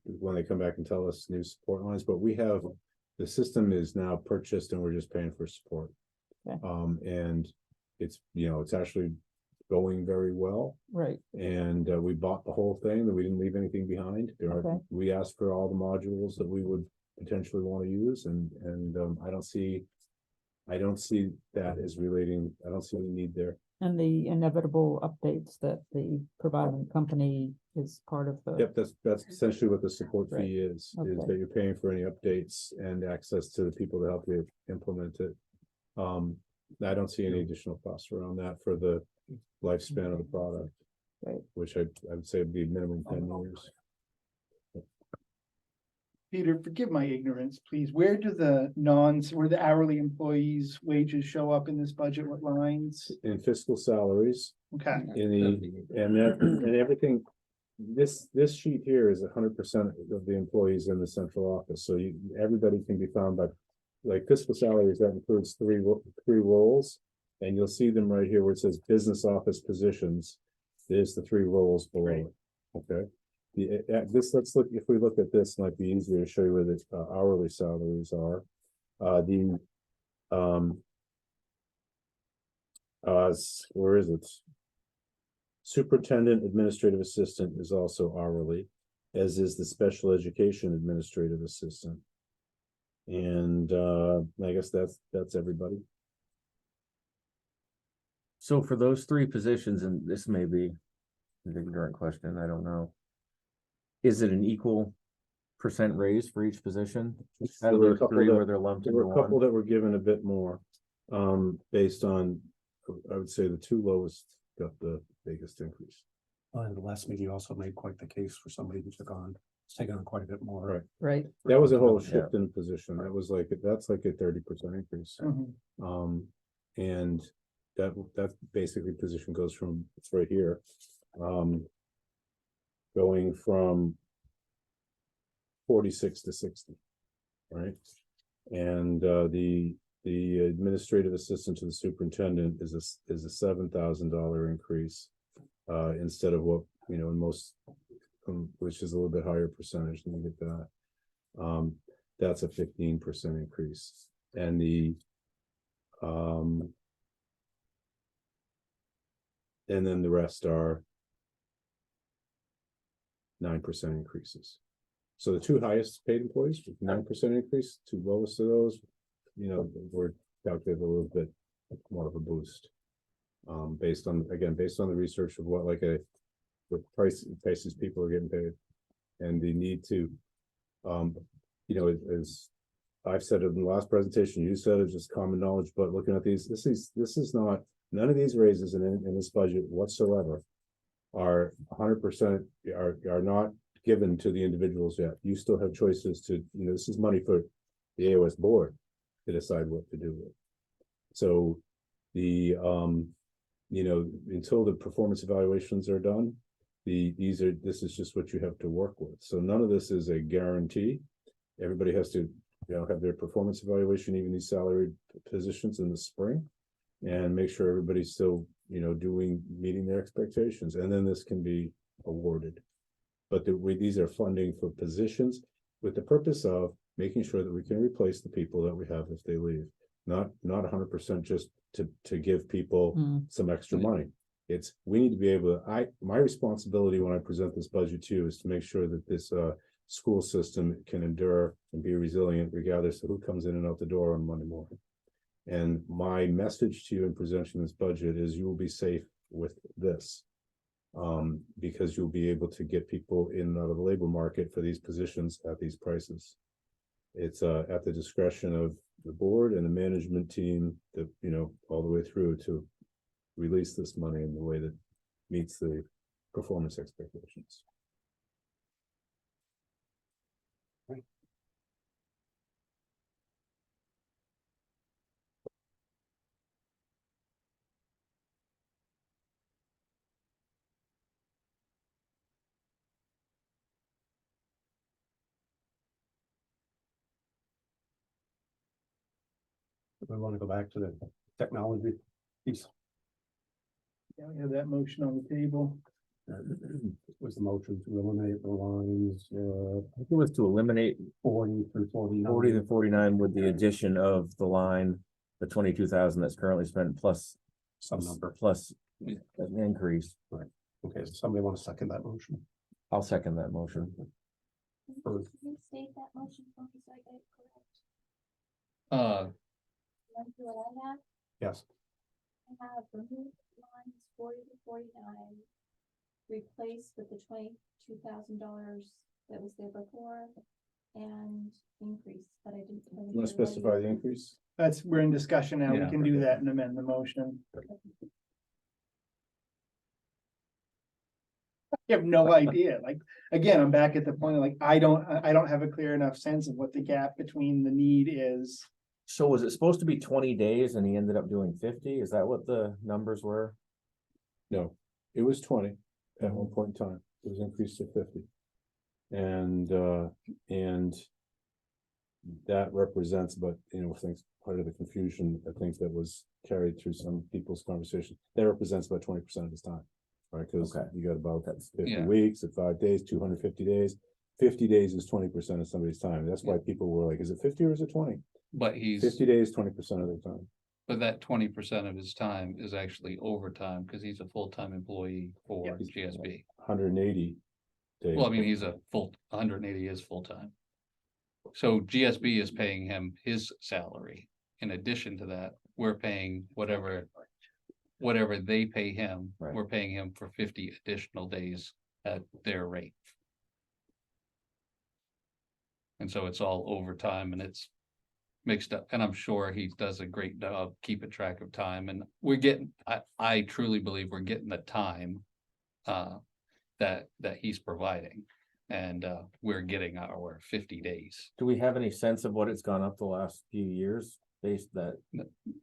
when they come back and tell us new support lines, but we have the system is now purchased and we're just paying for support. Okay. And it's it's actually going very well. right? And we bought the whole thing, that we didn't leave anything behind. Okay. We asked for all the modules that we would potentially want to use, and I don't see that as relating. I don't see any need there. And the inevitable updates that the providing company is part of the. Yep, that's essentially what the support Right. fee is Okay. that you're paying for any updates and access to the people to help you implement it. I don't see any additional costs around that for the lifespan of the product. Right. Which I would say would be minimum 10 years. Peter, forgive my ignorance, please. Where do where the hourly employees' wages show up in this budget? What lines? In fiscal salaries, Okay, and everything, this sheet here is 100% of the employees in the central office. So everybody can be found by, like, fiscal salaries, that includes three roles. And you'll see them right here where it says business office positions. There's the 3 roles below. Okay. Let's look, if we look at this, it might be easier to show you where the hourly salaries are. Where is it? Superintendent administrative assistant is also hourly, as is the special education administrative assistant. And I guess that's everybody. So for those 3 positions, and this may be an ignorant question, I don't know. Is it an equal percent raise for each position? Out of There were a those couple 3 that- where they're lumped There into were a couple one? that were given a bit more, based on, I would say the 2 lowest got the biggest increase. In the last meeting, you also made quite the case for somebody who took on, it's taken on quite a bit more. Right. Right, That was a whole Yeah. shift in position. That's like a 30% increase. Mhm. And that basically position goes from, it's right here. Going from 46 to 60, right? And the administrative assistant to the superintendent is a $7,000 increase. Instead of what, in most, which is a little bit higher percentage, let me get that. That's a 15% increase. And and then the rest are 9% increases. So the 2 highest paid employees with 9% increase, 2 lowest of those, were calculated a little bit more of a boost. Based on the research of what the prices people are getting paid, and the need to, as I've said it in the last presentation, you said it's just common knowledge, but looking at these, this is not, none of these raises in this budget whatsoever are 100% are not given to the individuals yet. You still have choices to, this is money for the AOS board to decide what to do with. So until the performance evaluations are done, this is just what you have to work with. So none of this is a guarantee. Everybody has to, have their performance evaluation, even these salaried positions in the spring, and make sure everybody's still, meeting their expectations, and then this can be awarded. But these are funding for positions with the purpose of making sure that we can replace the people that we have if they leave. Not 100% just to give people some extra money. It's, we need to be able to, my responsibility when I present this budget to you is to make sure that this school system can endure and be resilient regardless of who comes in and out the door on Monday morning. And my message to you in presenting this budget is you will be safe with this. Because you'll be able to get people in and out of the labor market for these positions at these prices. It's at the discretion of the board and the management team that, all the way through to release this money in the way that meets the performance expectations. We want to go back to the technology piece. Yeah, we have that motion on the table. Was the motion to eliminate the lines, I think it was to eliminate 40 through 49. 40 to 49 with the addition of the line, the 22,000 that's currently spent plus Some number. plus an increase. Okay, so somebody want to second that motion? I'll second that motion. Can you state that motion for me so I get it correct? Want to do what I have? Yes. I have removed lines 40 to 49, replaced with the $22,000 that was there before, and increase, but I didn't. You want to specify the increase? We're in discussion now. We Yeah. can do that and amend the motion. I have no idea. Again, I'm back at the point of I don't have a clear enough sense of what the gap between the need is. So was it supposed to be 20 days and he ended up doing 50? Is that what the numbers were? No, it was 20 at one point in time. It was increased to 50. And that represents, but things, part of the confusion, I think that was carried through some people's conversation, that represents about 20% of his time. Right, because Okay. you got about 50 Yeah. weeks at 5 days, 250 days. 50 days is 20% of somebody's time. That's why people were like, is it 50 or is it 20? But he's, 50 days, 20% of their time. but that 20% of his time is actually overtime, because he's a full-time employee for Yeah. GSB. 180 days. Well, I mean, he's a full, 180 is full-time. So GSB is paying him his salary. In addition to that, we're paying whatever they pay him, Right. we're paying him for 50 additional days at their rate. And so it's all overtime and it's mixed up, and I'm sure he does a great job keeping track of time, and we're getting, I truly believe we're getting the time that he's providing, and we're getting our 50 days. Do we have any sense of what it's gone up the last few years, based that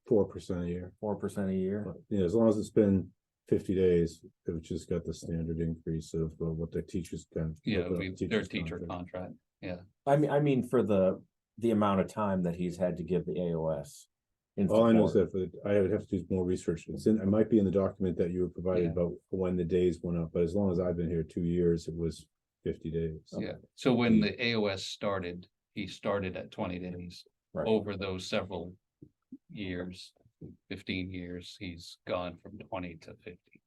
4% a year. 4% a year? But, as long as it's been 50 days, it just got the standard increase of what the teachers can. Yeah, what the their teachers' teacher contract. contract, I mean, for the amount of time that he's had to give the AOS. in All I know is support. that I would have to do more research. It might be in the document that you were provided Yeah. about when the days went up, but as long as I've been here 2 years, it was 50 days. yeah. So when the AOS started, he started at 20 days. Right. Over those several years, 15 years, he's gone from 20 to 50.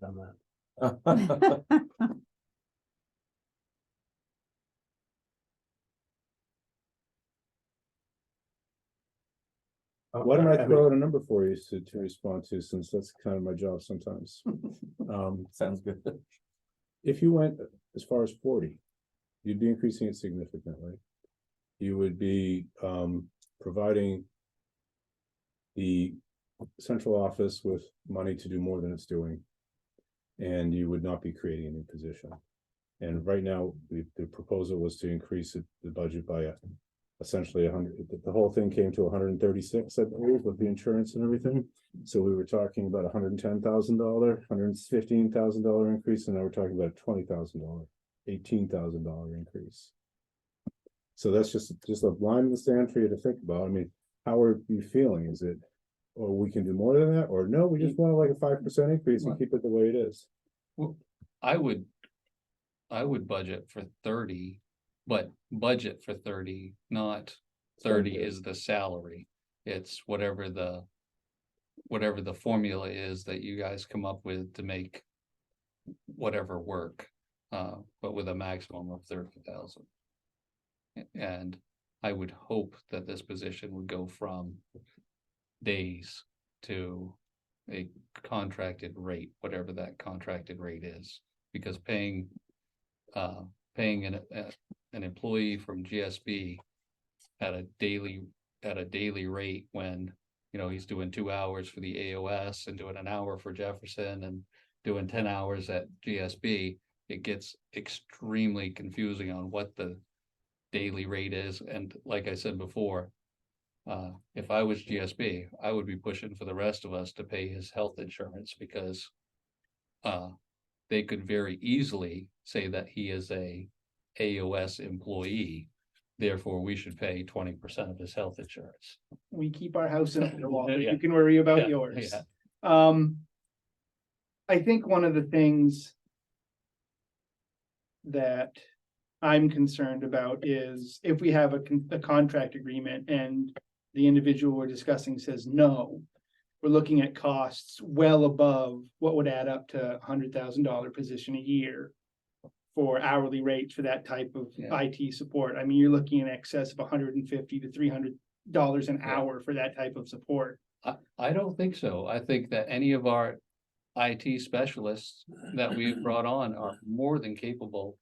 Done that. Why don't I mean, throw out a number for you to respond to, since that's kind of my job sometimes. Sounds good. If you went as far as 40, you'd be increasing it significantly. You would be providing the central office with money to do more than it's doing. And you would not be creating a new position. And right now, the proposal was to increase the budget by essentially 100, the whole thing came to 136, I believe, with the insurance and everything. So we were talking about $110,000, $115,000 increase, and now we're talking about $20,000, $18,000 increase. So that's just a line in the sand for you to think about. I mean, how are you feeling? Is it, or we can do more than that, or no, we just want like a 5% increase and keep it the way it is? Well, I would budget for 30, but budget for 30, not 30 is the salary. It's whatever the formula is that you guys come up with to make whatever work, but with a maximum of 30,000. And I would hope that this position would go from days to a contracted rate, whatever that contracted rate is, because paying an employee from GSB at a daily rate when, he's doing 2 hours for the AOS and doing an hour for Jefferson and doing 10 hours at GSB, it gets extremely confusing on what the daily rate is. And like I said before, if I was GSB, I would be pushing for the rest of us to pay his health insurance, because they could very easily say that he is a AOS employee, therefore we should pay 20% of his health insurance. We keep our house in order, Walter. Yeah. You can worry about Yeah, yours. yeah. I think one of the things that I'm concerned about is if we have a contract agreement and the individual we're discussing says no, we're looking at costs well above what would add up to $100,000 position a year for hourly rates for that type of Yeah. IT support. I mean, you're looking in excess of $150 to $300 an hour for that type of support. I don't think so. I think that any of our IT specialists that we've brought on are more than capable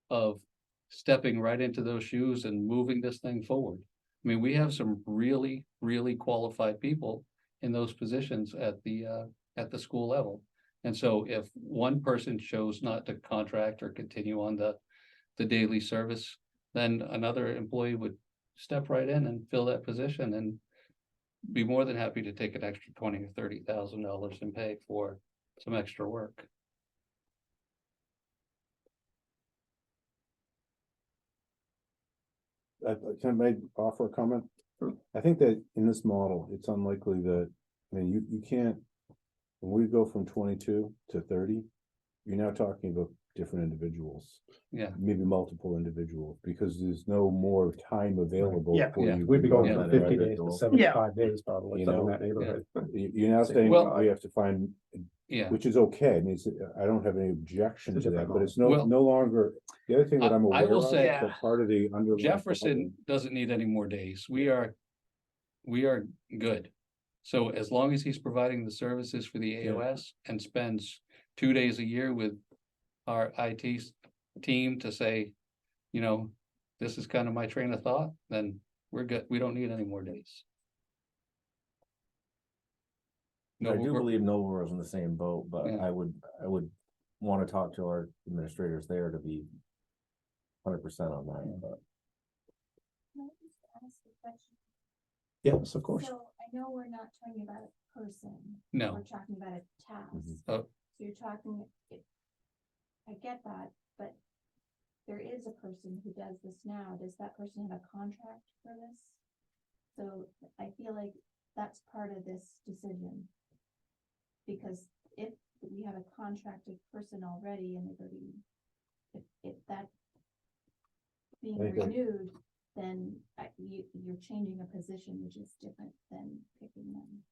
of stepping right into those shoes and moving this thing forward. I mean, we have some really, really qualified people in those positions at the school level. And so if one person chose not to contract or continue on the daily service, then another employee would step right in and fill that position and be more than happy to take an extra $20,000 or $30,000 in pay for some extra work. Can I offer a comment? I think that in this model, it's unlikely that, I mean, you can't, when we go from 22 to 30, you're now talking about different individuals, Yeah, maybe multiple individuals, because there's no more time available Yeah. for Yeah. you. We'd be going Yeah. from 50 days to 75 days probably, You something in know, that neighborhood. You're now saying Well, we have to find, yeah. which is okay, I mean, I don't have any objection It's a to that, different but it's model. no longer, the other thing that I'm I aware will of, say- that part of the underlying. Jefferson doesn't need any more days. We are good. So as long as he's providing the services for the AOS and spends 2 days a year with our IT team to say, you know, this is kind of my train of thought, then we're good. We don't need any more days. No, I do we're- believe Nova is in the same boat, but Yeah. I would want to talk to our administrators there to be 100% on that, but. Can I just ask a question? Yes, of course. So I know we're not talking about a person. No. We're talking about a task. Mhm. Oh. So you're talking, I get that, but there is a person who does this now. Does that person have a contract for this? So I feel like that's part of this decision. Because if we have a contracted person already and they've already, if that being I agree. renewed, then you're changing a position, which is different than picking them.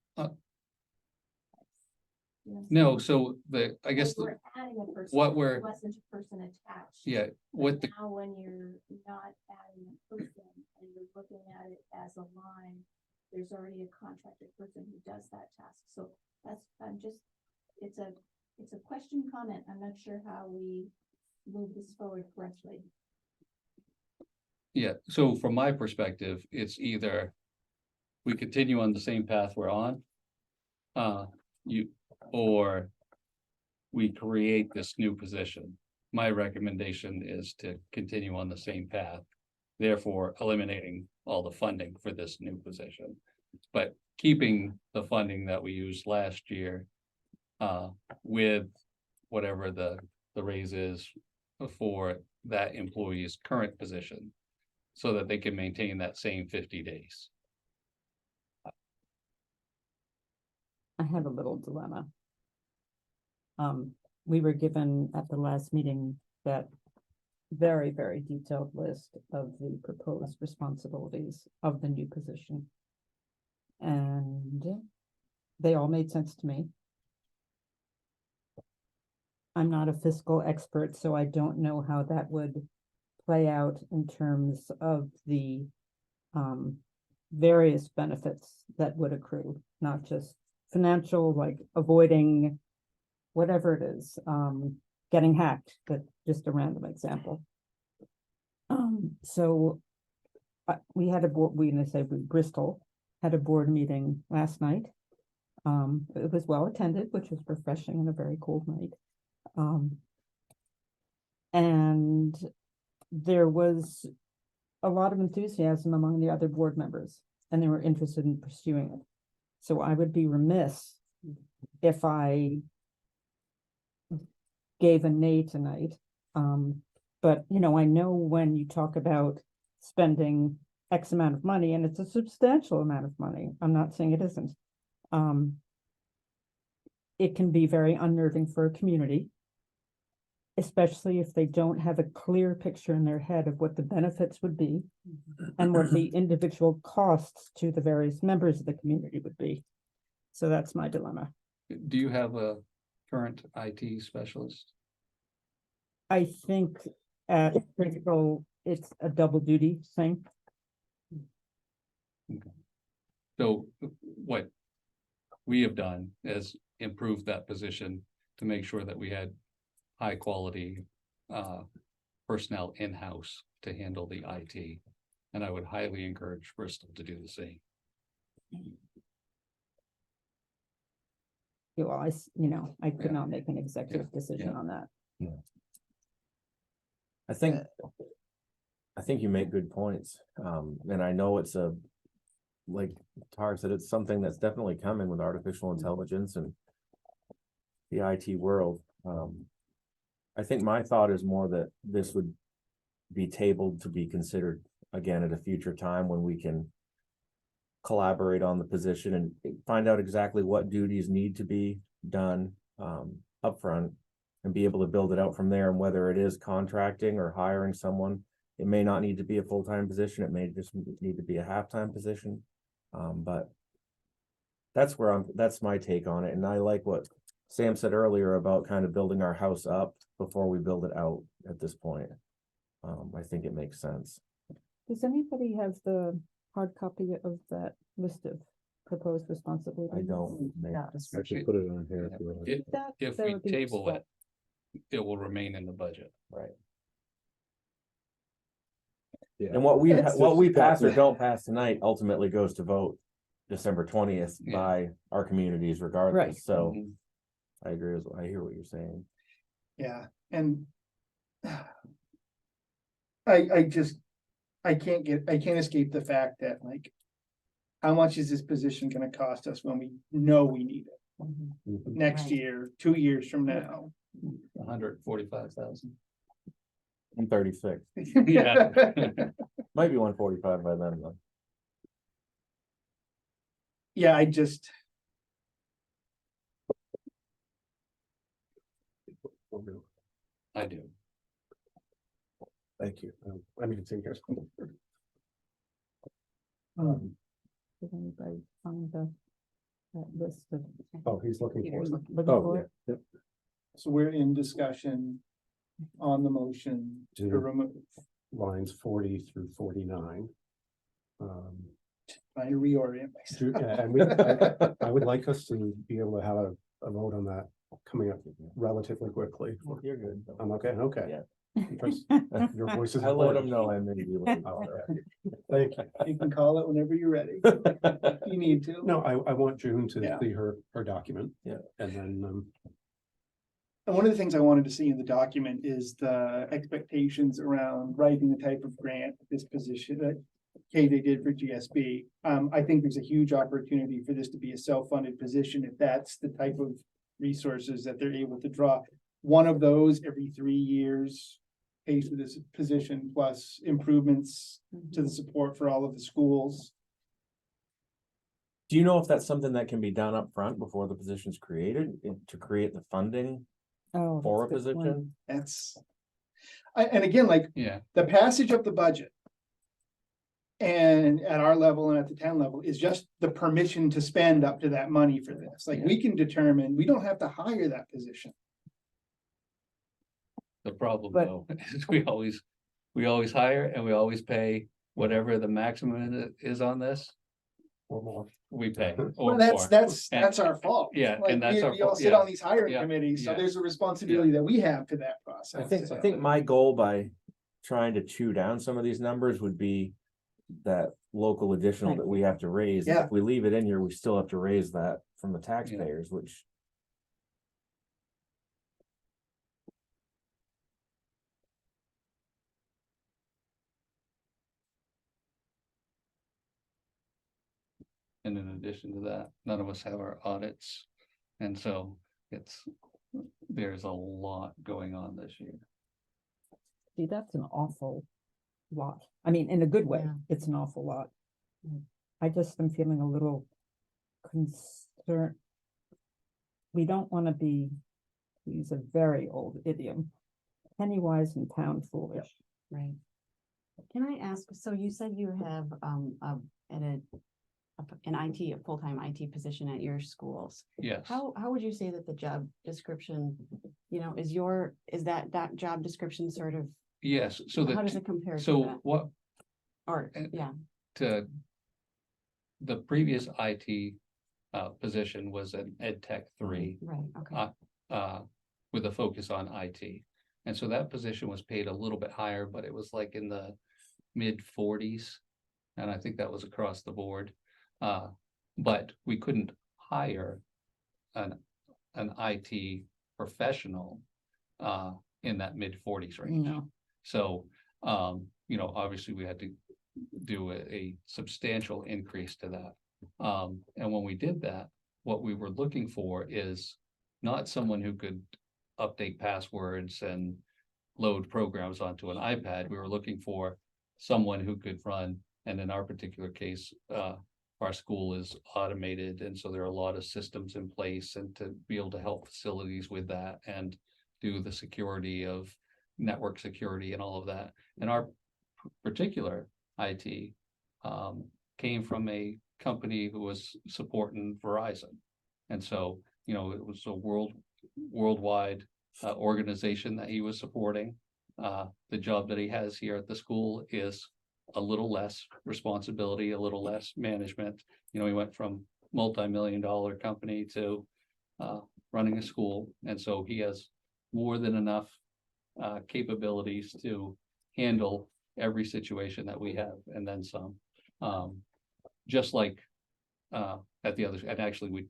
You know what I'm No, saying? so I guess, Like, we're adding a person. what there we're- wasn't a person attached. yeah, But what the, now when you're not adding a person and you're looking at it as a line, there's already a contracted person who does that task. So that's, it's a question comment. I'm not sure how we move this forward correctly. yeah, so from my perspective, it's either we continue on the same path we're on. Or we create this new position. My recommendation is to continue on the same path, therefore eliminating all the funding for this new position. But keeping the funding that we used last year, with whatever the raise is for that employee's current position, so that they can maintain that same 50 days. I have a little dilemma. We were given at the last meeting that very, very detailed list of the proposed responsibilities of the new position. And they all made sense to me. I'm not a fiscal expert, so I don't know how that would play out in terms of the various benefits that would accrue, not just financial, like avoiding whatever it is, getting hacked, but just a random example. So we had a board, Bristol had a board meeting last night. It was well attended, which was refreshing and a very cold night. And there was a lot of enthusiasm among the other board members, and they were interested in pursuing it. So I would be remiss if I gave a nay tonight. But you know, I know when you talk about spending X amount of money, and it's a substantial amount of money, I'm not saying it isn't. It can be very unnerving for a community, especially if they don't have a clear picture in their head of what the benefits would be and what the individual costs to the various members of the community would be. So that's my dilemma. Do you have a current IT specialist? I think at Critical, it's a double duty thing. So what we have done is improve that position to make sure that we had high quality personnel in-house to handle the IT. And I would highly encourage Bristol to do the same. Well, I could Yeah. not make an executive decision Yeah. on that. I think you make good points. And I know it's like Tar said, it's something that's definitely coming with artificial intelligence and the IT world. I think my thought is more that this would be tabled to be considered again at a future time when we can collaborate on the position and find out exactly what duties need to be done upfront and be able to build it out from there. And whether it is contracting or hiring someone, it may not need to be a full-time position. It may just need to be a half-time position. But that's that's my take on it. And I like what Sam said earlier about kind of building our house up before we build it out at this point. I think it makes sense. Does anybody have the hard copy of that list of proposed responsibilities? I don't. I should put it on here. if you want. If That we would be table useful. it, it will remain in the budget. Right. Yeah. And what we It's what we just- pass or don't pass tonight ultimately goes to vote December 20th Yeah. by our communities regardless. Right. So Mhm. I agree with, I hear what you're saying. Yeah, and I can't escape the fact that like, how much is this position gonna cost us when we know we need it Mhm. next Right. year, 2 years from now? 145,000. 136, Yeah. might be 145 by then though. Yeah, I do. Thank you. I mean, it's in here. Did anybody find that list of? Oh, he's looking for it. Looking Oh, for yeah, it? yep. So we're in discussion on the motion to To- remove, Lines 40 through 49. trying to reorient myself. Yeah, and I would like us to be able to have a vote on that coming up relatively quickly. You're good. I'm okay, okay. Yeah. Because your voice is I let them important. know I'm in dealing. All right. Thank you. You can call it whenever you're ready. If you need to. No, I want June to Yeah. see her document. Yeah. And then, And one of the things I wanted to see in the document is the expectations around writing the type of grant this position that KJ did for GSB. I think there's a huge opportunity for this to be a self-funded position if that's the type of resources that they're able to draw. One of those every 3 years pays for this position, plus improvements to the support for all of the schools. Do you know if that's something that can be done up front before the position's created to create the funding Oh, for a that's good point. position? That's. And again, like Yeah, the passage of the budget. And at our level and at the town level is just the permission to spend up to that money for this. Like we can determine, we don't have to hire that position. the problem But- though, is we always hire and we always pay whatever the maximum is on this, or more. we pay. Well, or more. that's our fault. Yeah, Like, and that's our we all fault, sit yeah, on these hiring yeah, committees, so yeah, there's a responsibility that we have to that process. I think my goal by trying to chew down some of these numbers would be that local additional that we have to raise. Yeah. If we leave it in here, we still have to raise that from the taxpayers, which. And in addition to that, none of us have our audits. And so there's a lot going on this year. See, that's an awful lot. I mean, in a good way, Yeah. it's an awful lot. I just am feeling a little concerned. We don't want to be, to use a very old idiom, penny wise and pound foolish. Right. Can I ask, so you said you have an IT, a full-time IT position at your schools. Yes. How would you say that the job description, is that job description sort of, Yes, so how does the, it compare to so that? what, Or, and- yeah, the previous IT position was an Ed Tech 3. right, okay, With a focus on IT. And so that position was paid a little bit higher, but it was like in the mid-40s. And I think that was across the board. But we couldn't hire an IT professional in that mid-40s range. No. So, obviously we had to do a substantial increase to that. And when we did that, what we were looking for is not someone who could update passwords and load programs onto an iPad. We were looking for someone who could run, and in our particular case, our school is automated, and so there are a lot of systems in place, and to be able to help facilities with that and do the security of network security and all of that. And our particular IT came from a company who was supporting Verizon. And so, you know, it was a worldwide organization that he was supporting. The job that he has here at the school is a little less responsibility, a little less management. You know, he went from multi-million-dollar company to running a school. And so he has more than enough capabilities to handle every situation that we have, and then some. Just like at the others, and actually we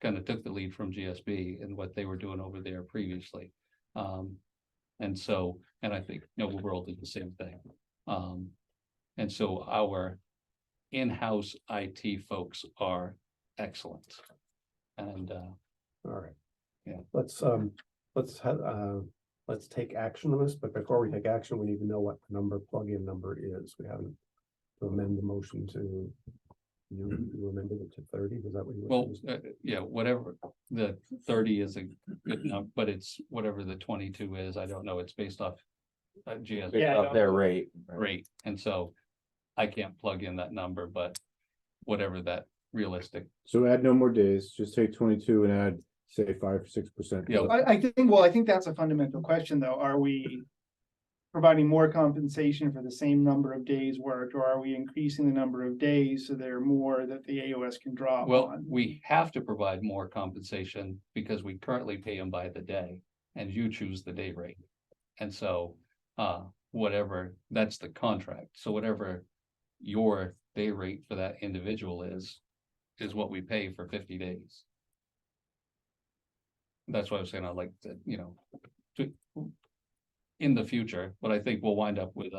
kind of took the lead from GSB and what they were doing over there previously. And so, and I think Noble World did the same thing. And so our in-house IT folks are excellent. And All right. Yeah. Let's take action on this, but before we take action, we need to know what the plug-in number is. We haven't to amend the motion to, you amended it to 30, is that what you were? well, yeah, whatever the 30 is a good number, but it's whatever the 22 is. I don't know. It's based off GS Based off their rate. rate. And so I can't plug in that number, but whatever that realistic. So add no more days, just take 22 and add, say, 5 or 6%. Yeah. I think that's a fundamental question, though. Are we providing more compensation for the same number of days worked, or are we increasing the number of days so there are more that the AOS can draw Well, on? we have to provide more compensation because we currently pay them by the day, and you choose the day rate. And so whatever, that's the contract. So whatever your day rate for that individual is what we pay for 50 days. That's why I was saying I'd like to, you know, in the future, but I think we'll wind up with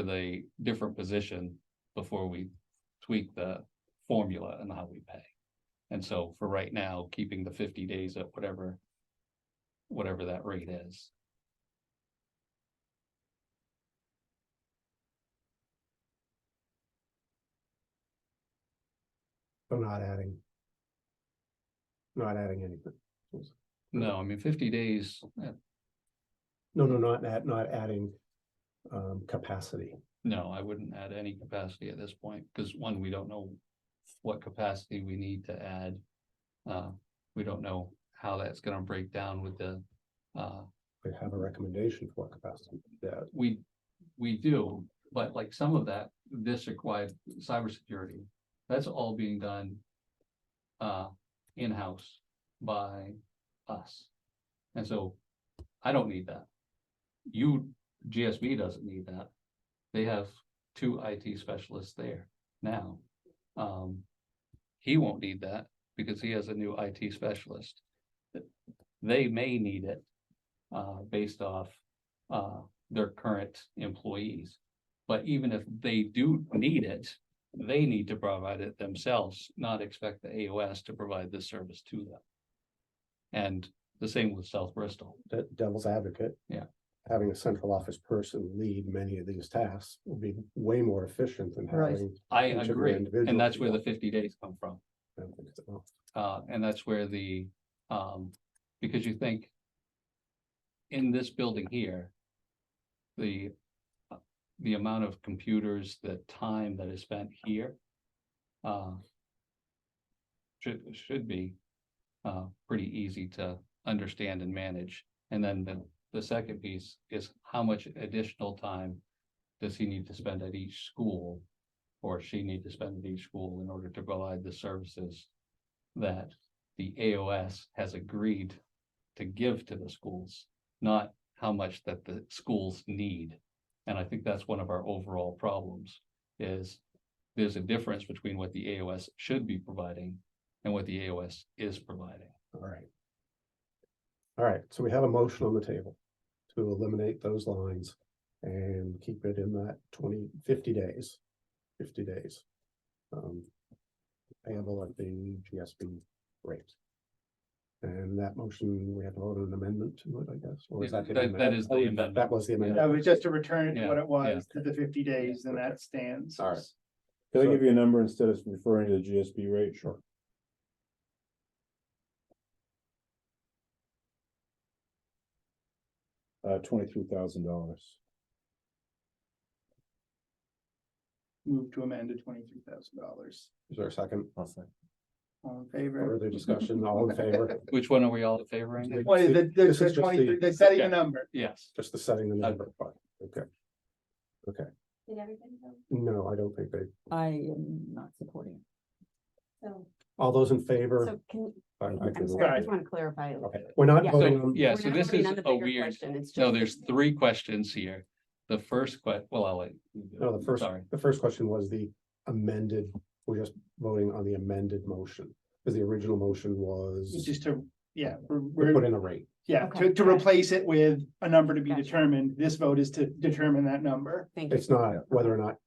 a different position before we tweak the formula and how we pay. And so for right now, keeping the 50 days at whatever that rate is. So not adding anything. No, I mean, 50 days, No, not adding capacity. no, I wouldn't add any capacity at this point, because one, we don't know what capacity we need to add. We don't know how that's gonna break down with the We have a recommendation for capacity. Yeah, we do, but like some of that, this required cybersecurity, that's all being done in-house by us. And so I don't need that. GSB doesn't need that. They have 2 IT specialists there now. He won't need that because he has a new IT specialist. They may need it based off their current employees. But even if they do need it, they need to provide it themselves, not expect the AOS to provide this service to them. And the same with South Bristol. devil's advocate. Yeah. Having a central office person lead many of these tasks will be way more efficient than Right. having. I each of the agree, and individuals that's where do the 50 days come from. I don't think it's enough. And that's where because you think in this building here, the amount of computers, the time that is spent here should be pretty easy to understand and manage. And then the second piece is how much additional time does he need to spend at each school, or she need to spend at each school in order to provide the services that the AOS has agreed to give to the schools, not how much that the schools need. And I think that's one of our overall problems, is there's a difference between what the AOS should be providing and what the AOS is providing. All right. All right, so we have a motion on the table to eliminate those lines and keep it in that 50 days. 50 days. Payable at the GSB rate. And that motion, we have to vote an amendment to it, I guess, or is that? the That amendment? is the Oh, amendment. That was the That amendment. was just to return it to what Yeah, it was to the 50 days, and that stands. All right. Can I give you a number instead of referring to the GSB rate? Sure. $23,000. Move to amend to $23,000. Is there a second? I'll say. All in favor? Further discussion, all in favor? Which one are we all favoring? What is the, This is the just 23, the- the setting the Okay. number? Yes. Just the setting the number, fine, okay. Okay, Did everybody vote? no, I don't think they, I am not supporting it. So, all those in favor? So can, I I'm can- sorry, I just want to clarify. Okay, we're not Yeah. voting So, on. yeah, We're so not this voting is on the a bigger weird, question, it's no, just- there's three questions here. The first well, I'll let. No, Sorry. the first question was the amended, we're just voting on the amended motion, because the original motion was It's to just to, yeah, put we're, in a rate. yeah, Okay. to replace it with a number to be Gotcha. determined. This vote is to determine that number. Thank you. It's not whether or not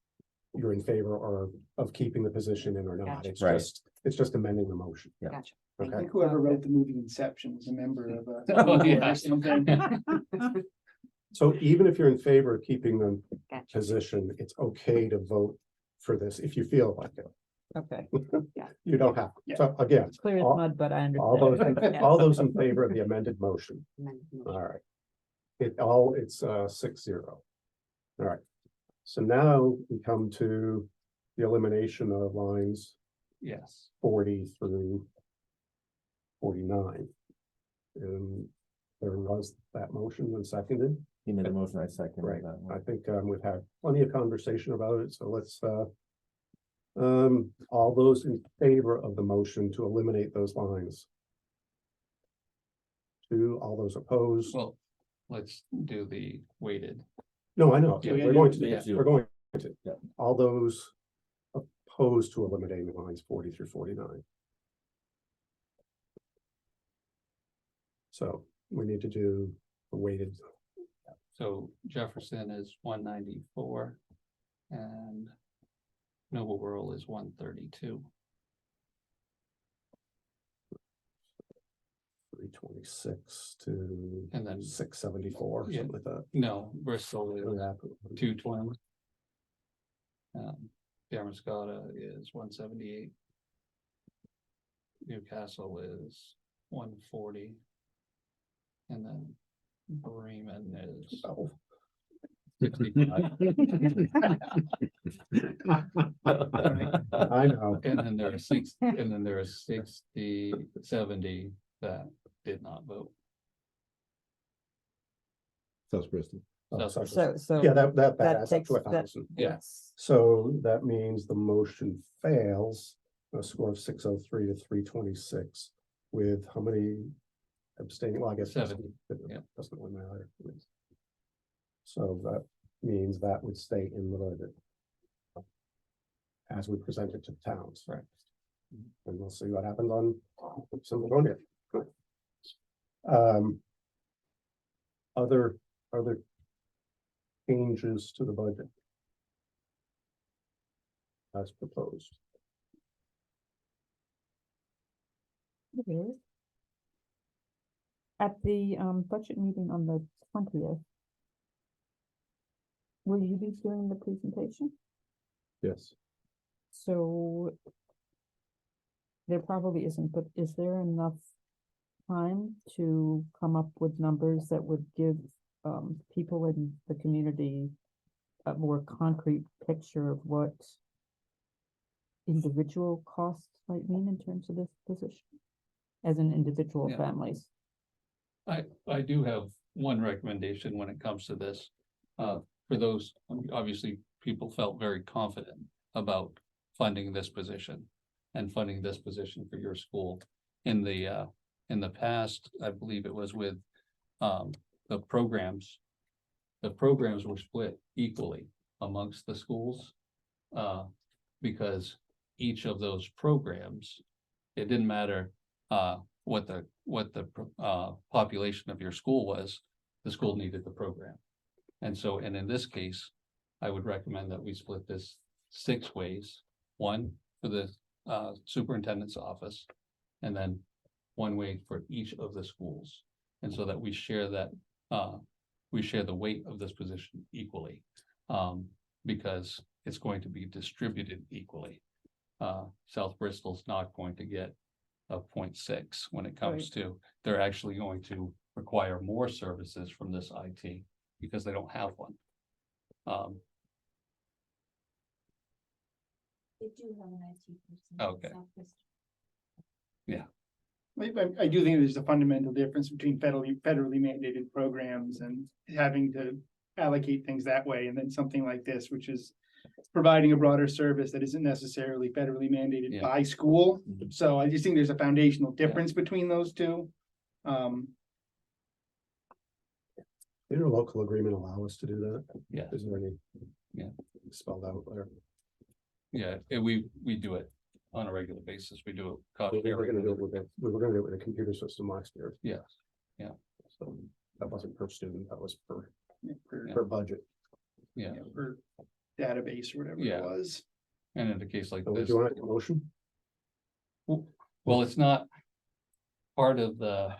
you're in favor or of keeping the position in or not, Gotcha. it's Right. it's just amending the motion, Gotcha. I okay? think whoever wrote the movie Inception was a member of a. Oh, yeah. or something. So even if you're in favor of keeping the Gotcha. position, it's okay to vote for this if you feel like it. Okay, You don't have, to. Yeah. So again, it's clear as All- mud, but I all those, understand. Yeah. all those in favor of the amended motion, Amendment. all right. It's 6-0. All right, so now we come to the elimination of lines Yes. 40 through 49. And there was that motion and seconded. He made a motion, I second Right, that I one. think we've had plenty of conversation about it, so let's all those in favor of the motion to eliminate those lines. 2, all those opposed. Well, let's do the weighted. No, I know, Yeah, we're going to, yeah. we're going to. Yeah. All those opposed to eliminating the lines 40 through 49. So we need to do a weighted, So Jefferson is 194 and Noble Rural is 132. 326 to And then- 674, Yeah. something like that. No, Bristol is Yeah. 220. Damascotta is 178. Newcastle is 140. And then Bremen is Oh. 65. I know. And then there are 60, 70 that did not vote. South Bristol. Oh, So- sorry. So, Yeah, so that that adds up takes to that, 1,000. yes, So that means the motion fails, a score of 603 to 326, with how many abstaining? Well, I guess. 70, it yeah. Doesn't really matter. So that means that would stay in the budget as we present it to the towns. Right. And we'll see what happens on December 20th. Other changes to the budget as proposed. it is. At the budget meeting on the 20th. Will you be doing the presentation? Yes. So. There probably isn't, but is there enough time to come up with numbers that would give people in the community a more concrete picture of what individual costs might mean in terms of this position? As in individual Yeah. families? I do have one recommendation when it comes to this. For those, obviously, people felt very confident about funding this position. And funding this position for your school. In the past, I believe it was with the programs. The programs were split equally amongst the schools. Because each of those programs, it didn't matter what the population of your school was, the school needed the program. And so, and in this case, I would recommend that we split this 6 ways. One for the superintendent's office, and then one way for each of the schools. And so that we share that, we share the weight of this position equally. Because it's going to be distributed equally. South Bristol's not going to get a 0.6 when it comes to, they're actually going to require more services from this IT because they don't have one. They do have an IT person. Okay. I do think there's a fundamental difference between federally mandated programs and having to allocate things that way, and then something like this, which is providing a broader service that isn't necessarily federally mandated Yeah. by school. So I just think there's a foundational difference between those two. Did our local agreement allow us to do that? Yeah. Is there any? Yeah. Spelled out there. Yeah, we do it on a regular basis. We do it. cost We were gonna sharing. do it with we were gonna do it with a computer system last year. Yes, So that wasn't per student, that was per, For, per budget. yeah. for database or whatever Yeah. it was. And in a case like So would this, you want a motion? well, it's not part of the,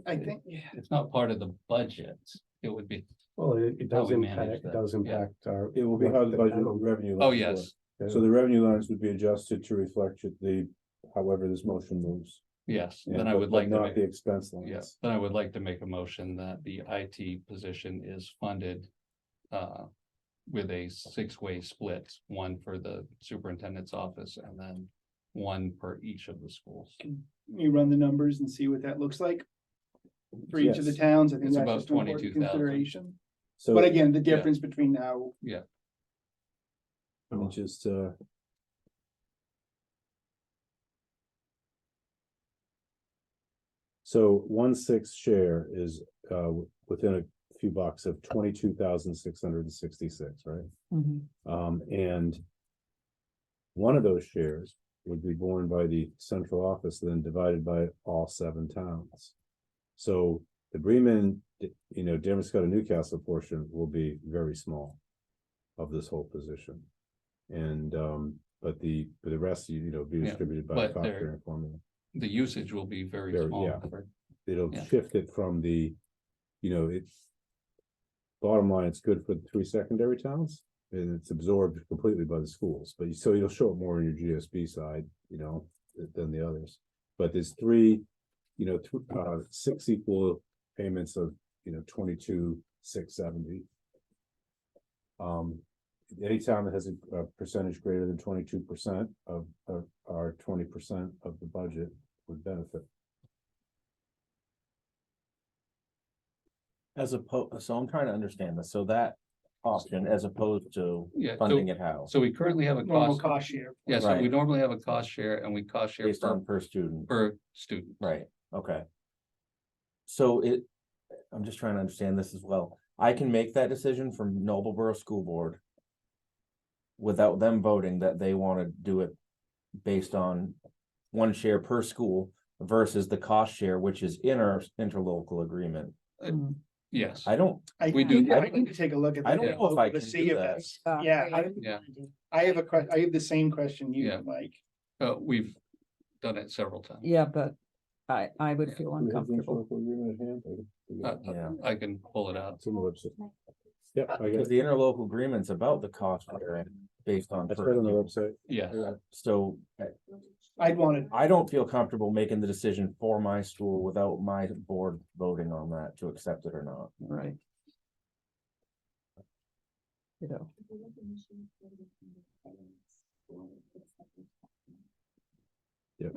I think, it's not part of the budget. It would be, Well, it How does we manage impact, it that, does yeah. impact our. It will be how the budget town- revenue. oh, lines yes, work. So the revenue lines would be adjusted to reflect the, however this motion moves. yes. Yeah, Then I but- would but like to not make. the expense lines. Yes, then I would like to make a motion that the IT position is funded. With a 6-way split, one for the superintendent's office and then one per each of the schools. you run the numbers and see what that looks like. For each of the Yes. towns, I think It's that's about just an important 22,000. consideration. So But again, the difference between now, let me just, so 1/6 share is within a few bucks of 22,666, right? Mhm. And one of those shares would be borne by the central office, then divided by all 7 towns. So the Bremen, Damascus and Newcastle portion will be very small of this whole position. And, but the rest, be Yeah, distributed by but a cost there- sharing formula. The usage will be very Very, small. yeah. for- It'll Yeah. shift it from the, it's. Bottom line, it's good for the 3 secondary towns, and it's absorbed completely by the schools, but so you'll show it more in your GSB side, than the others. But there's 6 equal payments of, 22,670. Any town that has a percentage greater than 22% of our 20% of the budget would benefit. As opposed, so I'm trying to understand this, so that option as opposed to Yeah, funding it how? so we currently have a normal cost. cost share. Yeah, so we Right. normally have a cost share and we cost share Based per, on per student, per student. right, okay. So I'm just trying to understand this as well. I can make that decision from Noblesboro School Board. Without them voting that they want to do it based on 1 share per school versus the cost share, which is in our interlocal agreement. Mhm. Yes, I don't, We do. I need to take a look at. I that don't know if I to can see do if that. that's- Yeah, Yeah. I have I have the same question you, Yeah. Mike. we've done it several times. Yeah, but I would Yeah. feel Do we have the uncomfortable. interlocal agreement at hand? Uh, yeah, I can pull it out. It's on the website. Yep, I got because it. the interlocal agreement's about the cost sharing based on. That's per right on the pupil. website. Yeah, So I'd want to, I don't feel comfortable making the decision for my school without my board voting on that to accept it or not. Right.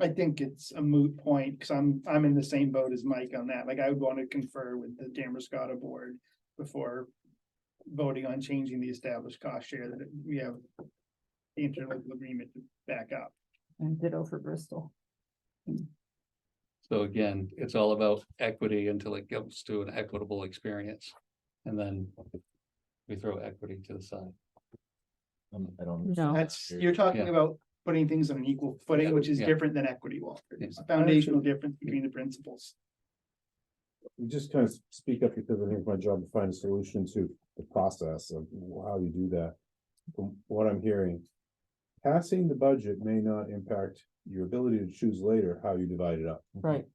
I think it's a moot point, because I'm in the same boat as Mike on that. Like, I would want to confer with the Damascus board before voting on changing the established cost share that we have the interlocal agreement to back up. And ditto for Bristol. so again, it's all about equity until it comes to an equitable experience. And then we throw equity to the side. I don't. No. That's, you're talking Yeah. about putting things on an equal footing, which is Yeah. different than equity, Walter. There's a Yeah. foundational difference between the principles. You just kind of speak up because I think it's my job to find a solution to the process of how you do that. From what I'm hearing, passing the budget may not impact your ability to choose later how you divide it up. Right,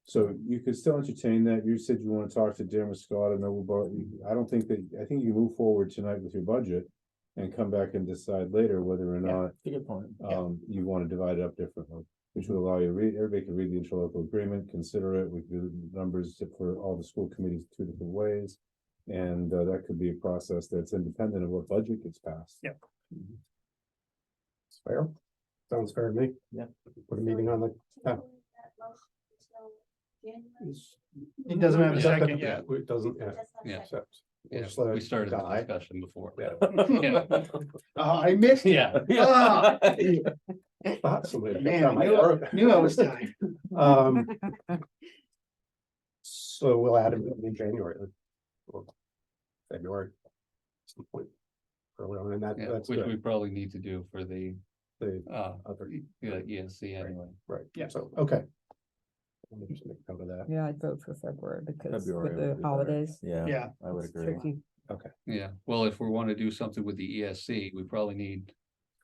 So you could still entertain that. You said you want to talk to Darren Scott and Noble Bar. I don't think that, I think you move forward tonight with your budget and come back and decide later whether or not, That's a good point. you want to divide it up differently. Which would allow you to read, everybody can read the interlocal agreement, consider it, we do the numbers for all the school committees two different ways. And that could be a process that's independent of what budget gets passed. Yeah. Fair, sounds fair to me. Yeah. Put a meeting on the. It doesn't have a Yeah. second yet. It doesn't, yeah. Yeah. Accept. Yeah, Just let it we started the die. discussion before. Yeah. Oh, I missed it. Yeah. Thought somebody Man, got my throat. Knew I was tired. Um. So we'll add it in January. Then. Or February. Some point. Early on, and Yeah, that's which we good. probably need to do for the The other, yeah, ESC anyway. right, Yeah. so, okay. Let me just make note of that. yeah, I'd vote for February because February with would the be better. holidays. Yeah, Yeah, I would it's agree. tricky. Yeah, well, if we want to do something with the ESC, we probably need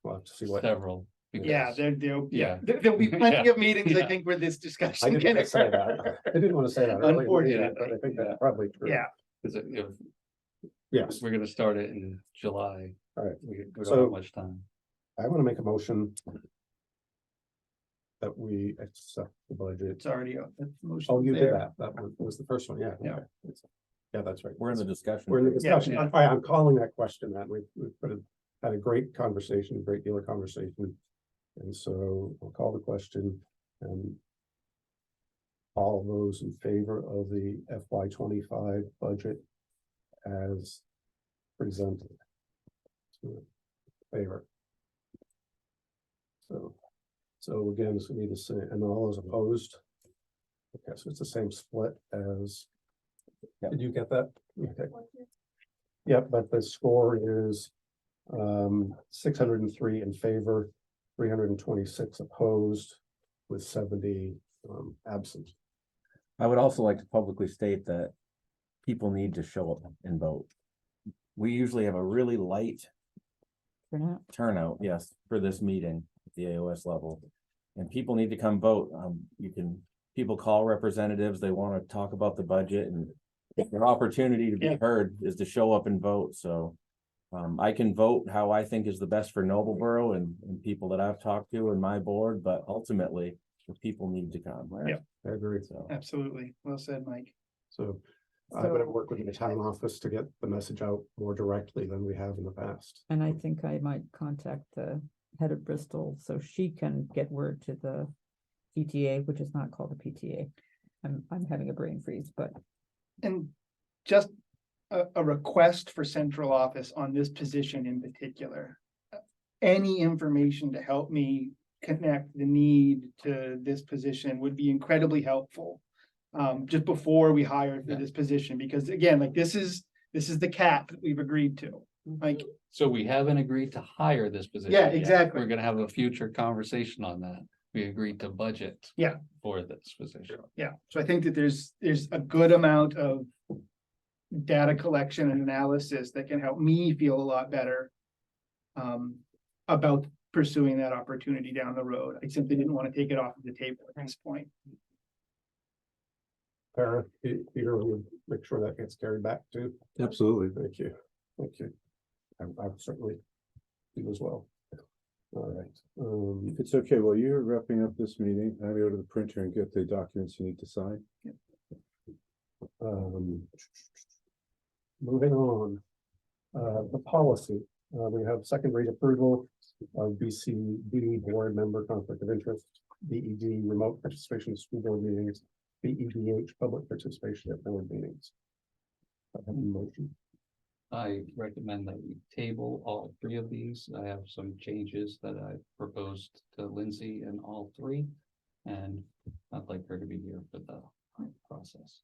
We'll have to see what. several. yeah, because- there'll Yeah. there'll be plenty of meetings, I Yeah. think, where this I discussion didn't can want to say occur. that. I didn't want to say that earlier, Unfortunately, but I think yeah. that's probably true. Yeah, Cause if Yes, we're gonna start it in July, all right. we don't So- have much time. I want to make a motion that we accept the budget. it's already up. The motion's Oh, you did there. that. That was the first one. Yeah. Yeah. okay. Yeah, that's right. We're in the discussion. We're in the discussion. yeah. I'm calling that question that we've had a great conversation, a great deal of conversation. And so I'll call the question and all those in favor of the FY25 budget as presented. Favor. So again, it's gonna be the same, and all those opposed. Okay, so it's the same split as. Did you get that? Okay. Yep, but the score is 603 in favor, 326 opposed, with 70 absent. I would also like to publicly state that people need to show up and vote. We usually have a really light Turnout. turnout, yes, for this meeting at the AOS level. And people need to come vote. People call representatives, they want to talk about the budget, and their opportunity to be Yeah. heard is to show up and vote, so. I can vote how I think is the best for Noblesboro and people that I've talked to in my board, but ultimately, the people need to come. Right? Yeah. I agree. So, Absolutely. Well said, Mike. So I'm gonna work with the town office to get the message out more directly than we have in the past. And I think I might contact the head of Bristol so she can get word to the PTA, which is not called a PTA. I'm having a brain freeze, but And just a request for central office on this position in particular. Any information to help me connect the need to this position would be incredibly helpful. Just before we hire for Yeah. this position, because again, like this is the cap that we've agreed to. Like, So we haven't agreed to hire this position. Yeah, yet. exactly. We're gonna have a future conversation on that. We agreed to budget. Yeah. For this position. yeah, so I think that there's a good amount of data collection and analysis that can help me feel a lot better about pursuing that opportunity down the road. I simply didn't want to take it off of the table at this point. Para, Peter, will you make sure that gets carried back too? Absolutely. Thank you. Thank you. I certainly do as well. All right. If it's okay, while you're wrapping up this meeting, I'll go to the printer and get the documents you need to sign. Moving on. The policy, we have second read approval of BCD board member conflict of interest, BED remote participation in school board meetings, BEDH public participation at board meetings. I have a motion. I recommend that we table all three of these. I have some changes that I proposed to Lindsay in all three. And I'd like her to be here for the process.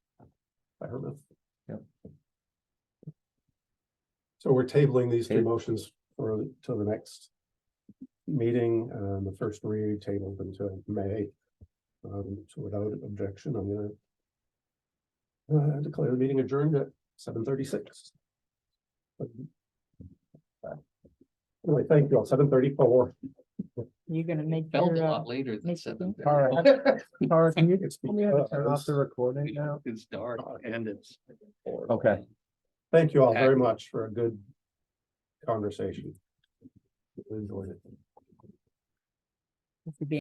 I heard that. Yep. So we're tabling these two Table. motions for till the next meeting, the first read tabled until May. So without objection, I'm gonna declare the meeting adjourned at 7:36. Anyway, thank you all, 7:34. You're gonna make Felt a your, lot later than make seven. All right. Tara, can you It's We have to turn off because- the recording now. It's dark and it's. Okay. Thank you all very much for a good conversation. Enjoyed it. be